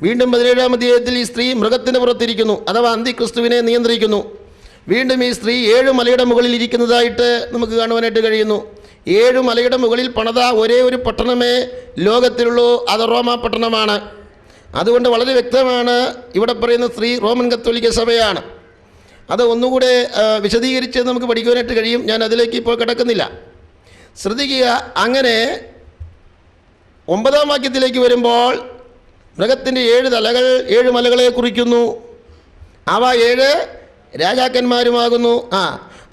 വീണ്ടും 17-ാം അധ്യായത്തിൽ ഈ സ്ത്രീ മൃഗത്തിൻ്റെ പുറത്തിരിക്കുന്നു, അഥവാ അന്തിക്രിസ്തുവിനെ നിയന്ത്രിക്കുന്നു. വീണ്ടും ഈ സ്ത്രീ 7 മലയുടെ മുകളിൽ ഇരിക്കുന്നതായിട്ട് നമുക്ക് കാണുവാനായിട്ട് കഴിയുന്നു. 7 മലയുടെ മുകളിൽ പണിത ഒരേ ഒരു പട്ടണമേ ലോകത്തിലുള്ളൂ, അത് റോമ പട്ടണമാണ്. അതുകൊണ്ട് വളരെ വ്യക്തമാണ് ഇവിടെ പറയുന്ന സ്ത്രീ റോമൻ കത്തോലിക്ക സഭയാണ്. അത് ഒന്നുകൂടെ വിശദീകരിച്ച് നമുക്ക് പഠിക്കുവാനായിട്ട് കഴിയും. ഞാൻ അതിലേക്ക് ഇപ്പോൾ കിടക്കുന്നില്ല. ശ്രദ്ധിക്കുക, അങ്ങനെ 9-ാം വാക്യത്തിലേക്ക് വരുമ്പോൾ മൃഗത്തിൻ്റെ 7 തലകൾ 7 മലകളെ കുറിക്കുന്നു. അവ 7 രാജാക്കന്മാരുമാകുന്നു.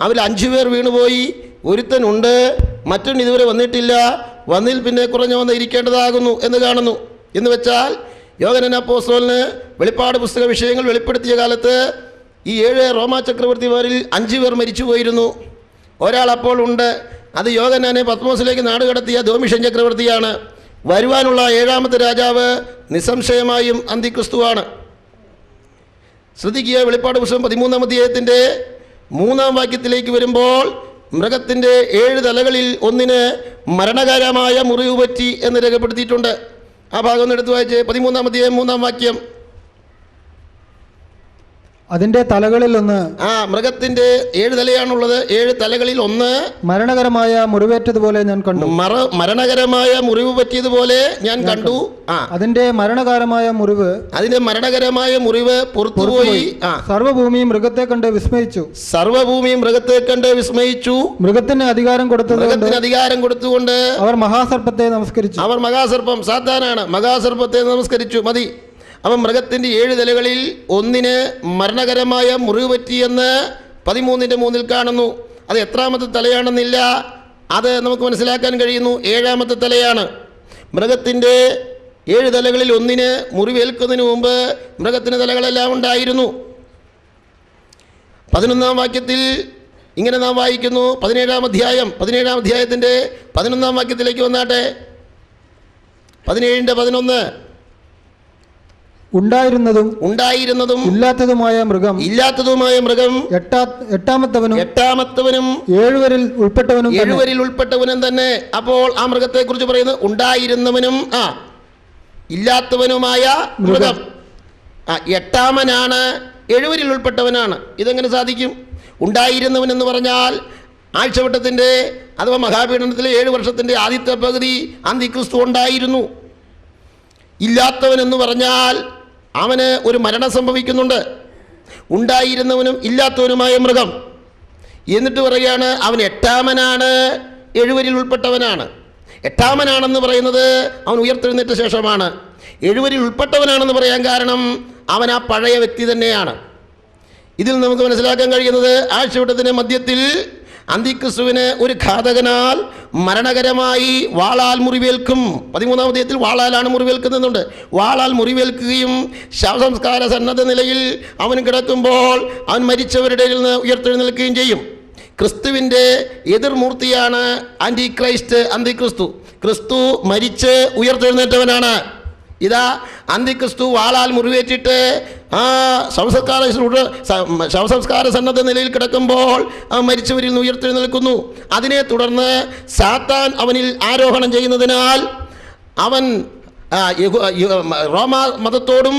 അതിൽ 5 പേർ വീണുപോയി, ഒരുത്തനുണ്ട്, മറ്റൊന്ന് ഇതുവരെ വന്നിട്ടില്ല, വന്നിൽ പിന്നെ കുറഞ്ഞു വന്ന് ഇരിക്കേണ്ടതാകുന്നു എന്ന് കാണുന്നു. എന്ന് വെച്ചാൽ യോഹന്നാൻ അപ്പോസ്തലന് വെളിപ്പാട് പുസ്തക വിഷയങ്ങൾ വെളിപ്പെടുത്തിയ കാലത്ത് ഈ 7 റോമാ ചക്രവർത്തിമാരിൽ 5 പേർ മരിച്ചു പോയിരുന്നു. ഒരാൾ അപ്പോൾ ഉണ്ട്. അത് യോഹന്നാനെ പത്മോസിലേക്ക് നാടുകടത്തിയ ദോമിഷൻ ചക്രവർത്തിയാണ്. വരുവാനുള്ള 7ാമത്തെ രാജാവ് നിസ്സംശയമായും അന്തിക്രിസ്തുവാണ്. ശ്രദ്ധിക്കുക, വെളിപ്പാട് പുസ്തകം 13-ാം അധ്യായത്തിൻ്റെ 3-ാം വാക്യത്തിലേക്ക് വരുമ്പോൾ മൃഗത്തിൻ്റെ 7 തലകളിൽ ഒന്നിന് മരണകരമായ മുറിവ് പറ്റി എന്ന് രേഖപ്പെടുത്തിയിട്ടുണ്ട്. ആ ഭാഗം ഒന്ന് എടുത്തു വായിച്ച്. 13-ാം അധ്യായം 3-ാം വാക്യം.
അതിന്റെ തലകളിൽ ഒന്ന്,
മൃഗത്തിന്റെ 7 തലയാണുള്ളത്. 7 തലകളിൽ ഒന്ന്
മരണകരമായ മുറിവേറ്റതുപോലെ ഞാൻ കണ്ടു.
മരണകരമായ മുറിവ് പറ്റിയതുപോലെ ഞാൻ കണ്ടു.
അതിന്റെ മരണകരമായ മുറിവ്
പുറത്തുപോയി.
സർവ്വഭൂമിയും മൃഗത്തെ കണ്ട് വിസ്മയിച്ചു. മൃഗത്തിന് അധികാരം
കൊടുത്തുകൊണ്ട്
അവർ മഹാസർപ്പത്തെ നമസ്കരിച്ചു.
മഹാസർപ്പം സാത്താനാണ്. മഹാസർപ്പത്തെ നമസ്കരിച്ചു. മതി. അവൻ മൃഗത്തിൻ്റെ 7 തലകളിൽ ഒന്നിന് മരണകരമായ മുറിവ് പറ്റിയെന്ന് 13-3 കാണുന്നു. അത് എത്രാമത്തെ തലയാണെന്നില്ല, അത് നമുക്ക് മനസ്സിലാക്കാൻ കഴിയുന്നു. 7ാമത്തെ തലയാണ്. മൃഗത്തിൻ്റെ 7 തലകളിൽ ഒന്നിന് മുറിവേൽക്കുന്നതിന് മുമ്പ് മൃഗത്തിൻ്റെ തലകളെല്ലാം ഉണ്ടായിരുന്നു. 11-ാം വാക്യത്തിൽ ഇങ്ങനെ നാം വായിക്കുന്നു. 17-ാം അധ്യായത്തിൻ്റെ 11-ാം വാക്യത്തിലേക്ക് വന്നാട്ടെ. 17-11.
ഉണ്ടായിരുന്നതും ഇല്ലാത്തതുമായ മൃഗം എട്ടാമത്തവനും 7
ഉൾപ്പെട്ടവനും തന്നെ. അപ്പോൾ ആ മൃഗത്തെ കുറിച്ച് പറയുന്നത് ഉണ്ടായിരുന്നവനും ഇല്ലാത്തവനുമായ മൃഗം. 8ാമനാണ്, 7 ഉൾപ്പെട്ടവനാണ്. ഇതെങ്ങനെ സാധിക്കും? ഉണ്ടായിരുന്നവൻ എന്ന് പറഞ്ഞാൽ ആഴ്ചവട്ടത്തിൻ്റെ അഥവാ മഹാപീഡനത്തിലെ 7 വർഷത്തിൻ്റെ ആദ്യത്തെ പകുതി അന്തിക്രിസ്തു ഉണ്ടായിരുന്നു. ഇല്ലാത്തവനെന്ന് പറഞ്ഞാൽ അവന് ഒരു മരണം സംഭവിക്കുന്നുണ്ട്. ഉണ്ടായിരുന്നവനും ഇല്ലാത്തവനുമായ മൃഗം. എന്നിട്ട് പറയുകയാണ് അവൻ 8ാമനാണ്, 7 ഉൾപ്പെട്ടവനാണ്. 8ാമനാണെന്ന് പറയുന്നത് അവൻ ഉയർത്തെഴുന്നേറ്റ ശേഷമാണ്. 7 ഉൾപ്പെട്ടവനാണെന്ന് പറയാൻ കാരണം അവൻ ആ പഴയ വ്യക്തി തന്നെയാണ്. ഇതിൽ നമുക്ക് മനസ്സിലാക്കാൻ കഴിയുന്നത് ആഴ്ചവട്ടത്തിൻ്റെ മധ്യത്തിൽ അന്തിക്രിസ്തുവിന് ഒരു ഘാതകനാൽ മരണകരമായി വാളാൽ മുറിവേൽക്കും. 13-ാം അധ്യായത്തിൽ വാളാലാണ് മുറിവേൽക്കുന്നുണ്ട്. വാളാൽ മുറിവേൽക്കുകയും ശവസംസ്കാര സന്നദ്ധ നിലയിൽ അവൻ കിടക്കുമ്പോൾ അവൻ മരിച്ചവരുടെ നിന്ന് ഉയർത്തെഴുന്നേൽക്കുകയും ചെയ്യും. ക്രിസ്തുവിൻ്റെ എതിർമൂർത്തിയാണ് അന്തിക്രിസ്തു. ക്രിസ്തു മരിച്ച് ഉയർത്തെഴുന്നേറ്റവനാണ്. ഇതാ അന്തിക്രിസ്തു വാളാൽ മുറിവേറ്റിട്ട് ശവസംസ്കാര സന്നദ്ധ നിലയിൽ കിടക്കുമ്പോൾ അവൻ മരിച്ചവരിൽ നിന്ന് ഉയർത്തെഴുന്നേൽക്കുന്നു. അതിനെ തുടർന്ന് സാത്താൻ അവനിൽ ആരോഹണം ചെയ്യുന്നതിനാൽ അവൻ റോമാ മതത്തോടും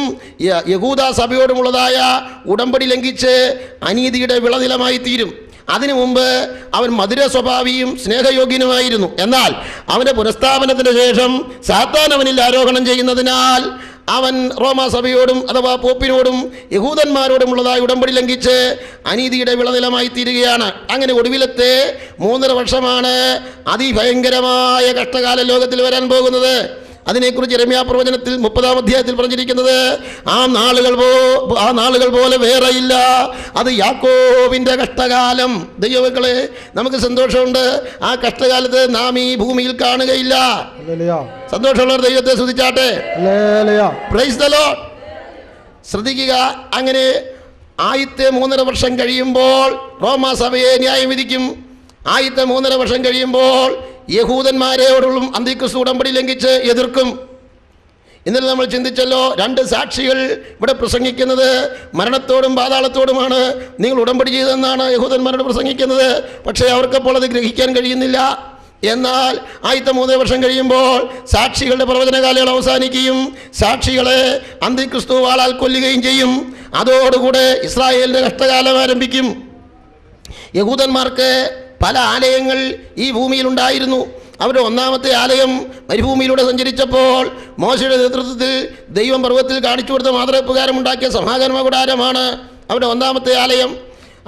യഹൂദ സഭയോടുമുള്ളതായ ഉടമ്പടി ലംഘിച്ച് അനീതിയുടെ വിളനിലമായി തീരും. അതിനു മുമ്പ് അവൻ മധുര സ്വഭാവിയും സ്നേഹയോഗ്യനുമായിരുന്നു. എന്നാൽ അവൻ്റെ പുനഃസ്ഥാപനത്തിന് ശേഷം സാത്താൻ അവനിൽ ആരോഹണം ചെയ്യുന്നതിനാൽ അവൻ റോമാ സഭയോടും അഥവാ പോപ്പിനോടും യഹൂദന്മാരോടുമുള്ളതായ ഉടമ്പടി ലംഘിച്ച് അനീതിയുടെ വിളനിലമായി തീരുകയാണ്. അങ്ങനെ ഒടുവിലത്തെ 3.5 വർഷമാണ് അതിഭയങ്കരമായ കഷ്ടകാല ലോകത്തിൽ വരാൻ പോകുന്നത്. അതിനെക്കുറിച്ച് യെരമ്യാ പ്രവചനത്തിൽ 30-ാം അധ്യായത്തിൽ പറഞ്ഞിരിക്കുന്നത് ആ നാളുകൾ പോലെ വേറെയില്ല, അത് യാക്കോബിൻ്റെ കഷ്ടകാലം. ദൈവമക്കളെ, നമുക്ക് സന്തോഷമുണ്ട്. ആ കഷ്ടകാലത്ത് നാം ഈ ഭൂമിയിൽ കാണുകയില്ല. സന്തോഷമുള്ളവർ ദൈവത്തെ സ്തുതിച്ചാട്ടെ. Praise the Lord. ശ്രദ്ധിക്കുക, അങ്ങനെ ആദ്യത്തെ 3.5 വർഷം കഴിയുമ്പോൾ റോമാ സഭയെ ന്യായം വിധിക്കും. ആദ്യത്തെ 3.5 വർഷം കഴിയുമ്പോൾ യഹൂദന്മാരോടും അന്തിക്രിസ്തു ഉടമ്പടി ലംഘിച്ച് എതിർക്കും. ഇന്നലെ നമ്മൾ ചിന്തിച്ചല്ലോ, 2 സാക്ഷികൾ ഇവിടെ പ്രസംഗിക്കുന്നത് മരണത്തോടും പാതാളത്തോടുമാണ് നിങ്ങൾ ഉടമ്പടി ചെയ്തതെന്നാണ് യഹൂദന്മാരോട് പ്രസംഗിക്കുന്നത്. പക്ഷേ അവർക്കപ്പോൾ അത് ഗ്രഹിക്കാൻ കഴിയുന്നില്ല. എന്നാൽ ആദ്യത്തെ 3 വർഷം കഴിയുമ്പോൾ സാക്ഷികളുടെ പ്രവചന കാലയളവ് അവസാനിക്കുകയും സാക്ഷികളെ അന്തിക്രിസ്തു വാളാൽ കൊല്ലുകയും ചെയ്യും. അതോടുകൂടെ ഇസ്രായേലിൻ്റെ കഷ്ടകാലം ആരംഭിക്കും. യഹൂദന്മാർക്ക് പല ആലയങ്ങൾ ഈ ഭൂമിയിലുണ്ടായിരുന്നു. അവരുടെ 1ാമത്തെ ആലയം മരുഭൂമിയിലൂടെ സഞ്ചരിച്ചപ്പോൾ മോശയുടെ നേതൃത്വത്തിൽ ദൈവം പർവ്വതത്തിൽ കാണിച്ചു കൊടുത്ത മാതൃപ്രകാരം ഉണ്ടാക്കിയ സമാഗമന കൂടാരമാണ് അവരുടെ 1ാമത്തെ ആലയം.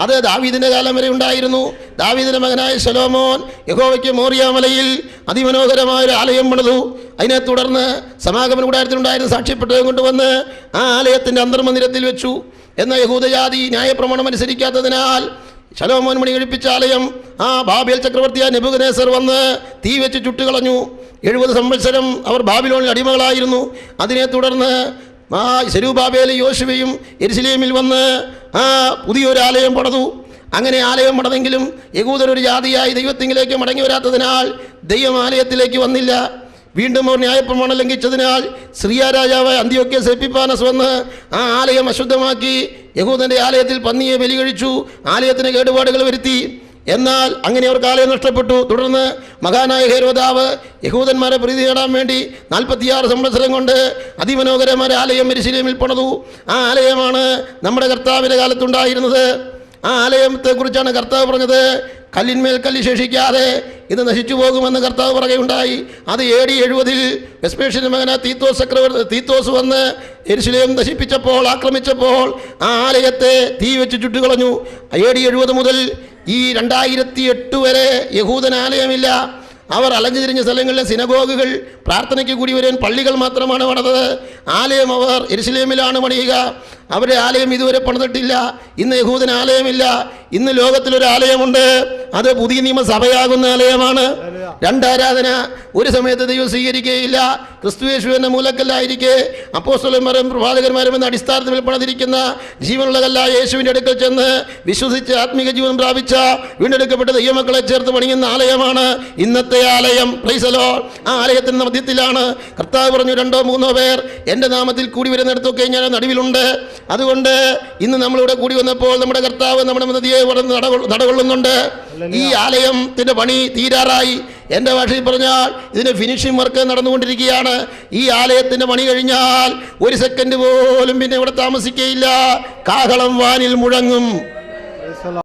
അത് ദാവീദിൻ്റെ കാലം വരെ ഉണ്ടായിരുന്നു. ദാവീദിൻ്റെ മകനായ ശലോമോൻ യഹോവയ്ക്ക് മോറിയ മലയിൽ അതിമനോഹരമായൊരു ആലയം പണിതു. അതിനെ തുടർന്ന് സമാഗമന കൂടാരത്തിലുണ്ടായിരുന്ന സാക്ഷ്യപ്പെട്ടതും കൊണ്ടുവന്ന് ആ ആലയത്തിൻ്റെ അന്തർമന്ദിരത്തിൽ വെച്ചു. എന്ന യഹൂദജാതി ന്യായപ്രമാണം അനുസരിക്കാത്തതിനാൽ ശലോമോൻ മണി കഴിപ്പിച്ച ആലയം ബാബേൽ ചക്രവർത്തിയായ നെബൂഖദ്നേസർ വന്ന് തീ വെച്ച് ചുട്ടുകളഞ്ഞു. 70 സംവത്സരം അവർ ബാബിലോണിൽ അടിമകളായിരുന്നു. അതിനെ തുടർന്ന് സെരുബ്ബാബേലും യോശുവയും യെരുശലേമിൽ വന്ന് പുതിയൊരു ആലയം പണിതു. അങ്ങനെ ആലയം പണിതെങ്കിലും യഹൂദരൊരു ജാതിയായി ദൈവത്തിങ്കിലേക്ക് മടങ്ങി വരാത്തതിനാൽ ദൈവം ആലയത്തിലേക്ക് വന്നില്ല. വീണ്ടും അവർ ന്യായപ്രമാണം ലംഘിച്ചതിനാൽ സിറിയ രാജാവ് അന്ത്യോക്യസ് എപ്പിഫാനസ് വന്ന് ആലയം അശുദ്ധമാക്കി യഹൂദന്റെ ആലയത്തിൽ പന്നിയെ ബലി കഴിച്ചു, ആലയത്തിന് കേടുപാടുകൾ വരുത്തി. എന്നാൽ അങ്ങനെ അവർക്ക് ആലയം നഷ്ടപ്പെട്ടു. തുടർന്ന് മഹാനായ ഹെരോദാവ് യഹൂദന്മാരെ പ്രീതി നേടാൻ വേണ്ടി 46 സംവത്സരം കൊണ്ട് അതിമനോഹരമായ ആലയം യെരുശലേമിൽ പണിതു. ആ ആലയമാണ് നമ്മുടെ കർത്താവിൻ്റെ കാലത്തുണ്ടായിരുന്നത്. ആ ആലയത്തെക്കുറിച്ചാണ് കർത്താവ് പറഞ്ഞത്, കല്ലിന്മേൽ കല്ല് ശേഷിക്കാതെ ഇത് നശിച്ചു പോകുമെന്ന് കർത്താവ് പറയുകയുണ്ടായി. അത് AD 70 വെസ്പേഷ്യൻ്റെ മകനായ തീത്തോസ് വന്ന് യെരുശലേം നശിപ്പിച്ചപ്പോൾ, ആക്രമിച്ചപ്പോൾ ആ ആലയത്തെ തീ വെച്ച് ചുട്ടുകളഞ്ഞു. AD 70 മുതൽ ഈ 2008 വരെ യഹൂദൻ ആലയമില്ല. അവർ അലഞ്ഞുതിരിഞ്ഞ സ്ഥലങ്ങളിലെ സിനഗോഗുകൾ, പ്രാർത്ഥനയ്ക്ക് കൂടി വരാൻ പള്ളികൾ മാത്രമാണ് പണിതത്. ആലയം അവർ യെരുശലേമിലാണ് പണിയുക. അവരുടെ ആലയം ഇതുവരെ പണിതിട്ടില്ല. ഇന്ന് യഹൂദൻ ആലയമില്ല. ഇന്ന് ലോകത്തിലൊരു ആലയമുണ്ട്. അത് പുതിയ നിയമസഭയാകുന്ന ആലയമാണ്. രണ്ടാരാധന ഒരു സമയത്ത് ദൈവം സ്വീകരിക്കുകയില്ല. ക്രിസ്തുയേശു എന്ന മൂലക്കല്ലായിരിക്കെ അപ്പോസ്തലന്മാരും പ്രവാചകന്മാരും എന്ന അടിസ്ഥാനത്തിൽ പണിതിരിക്കുന്ന ജീവനുള്ള കല്ലായ യേശുവിൻ്റെ അടുക്കൽ ചെന്ന് വിശ്വസിച്ച് ആത്മീക ജീവൻ പ്രാപിച്ച വീണ്ടെടുക്കപ്പെട്ട ദൈവമക്കളെ ചേർത്ത് പണിയുന്ന ആലയമാണ് ഇന്നത്തെ ആലയം. Price the Lord. ആ ആലയത്തിൻ്റെ മധ്യത്തിലാണ് കർത്താവ് പറഞ്ഞു, 2-3 പേർ എൻ്റെ നാമത്തിൽ കൂടി വരുന്നിടത്തൊക്കെ ഞാൻ നടുവിലുണ്ട്. അതുകൊണ്ട് ഇന്ന് നമ്മളിവിടെ കൂടി വന്നപ്പോൾ നമ്മുടെ കർത്താവ് നമ്മുടെ മധ്യയെ നടകൊള്ളുന്നുണ്ട്. ഈ ആലയത്തിൻ്റെ പണി തീരാറായി. എൻ്റെ ഭാഷയിൽ പറഞ്ഞാൽ ഇതിൻ്റെ ഫിനിഷിംഗ് വർക്ക് നടന്നുകൊണ്ടിരിക്കുകയാണ്. ഈ ആലയത്തിൻ്റെ പണി കഴിഞ്ഞാൽ 1 സെക്കൻഡ് പോലും പിന്നെ ഇവിടെ താമസിക്കുകയില്ല. കാഹളം വാനിൽ മുഴങ്ങും.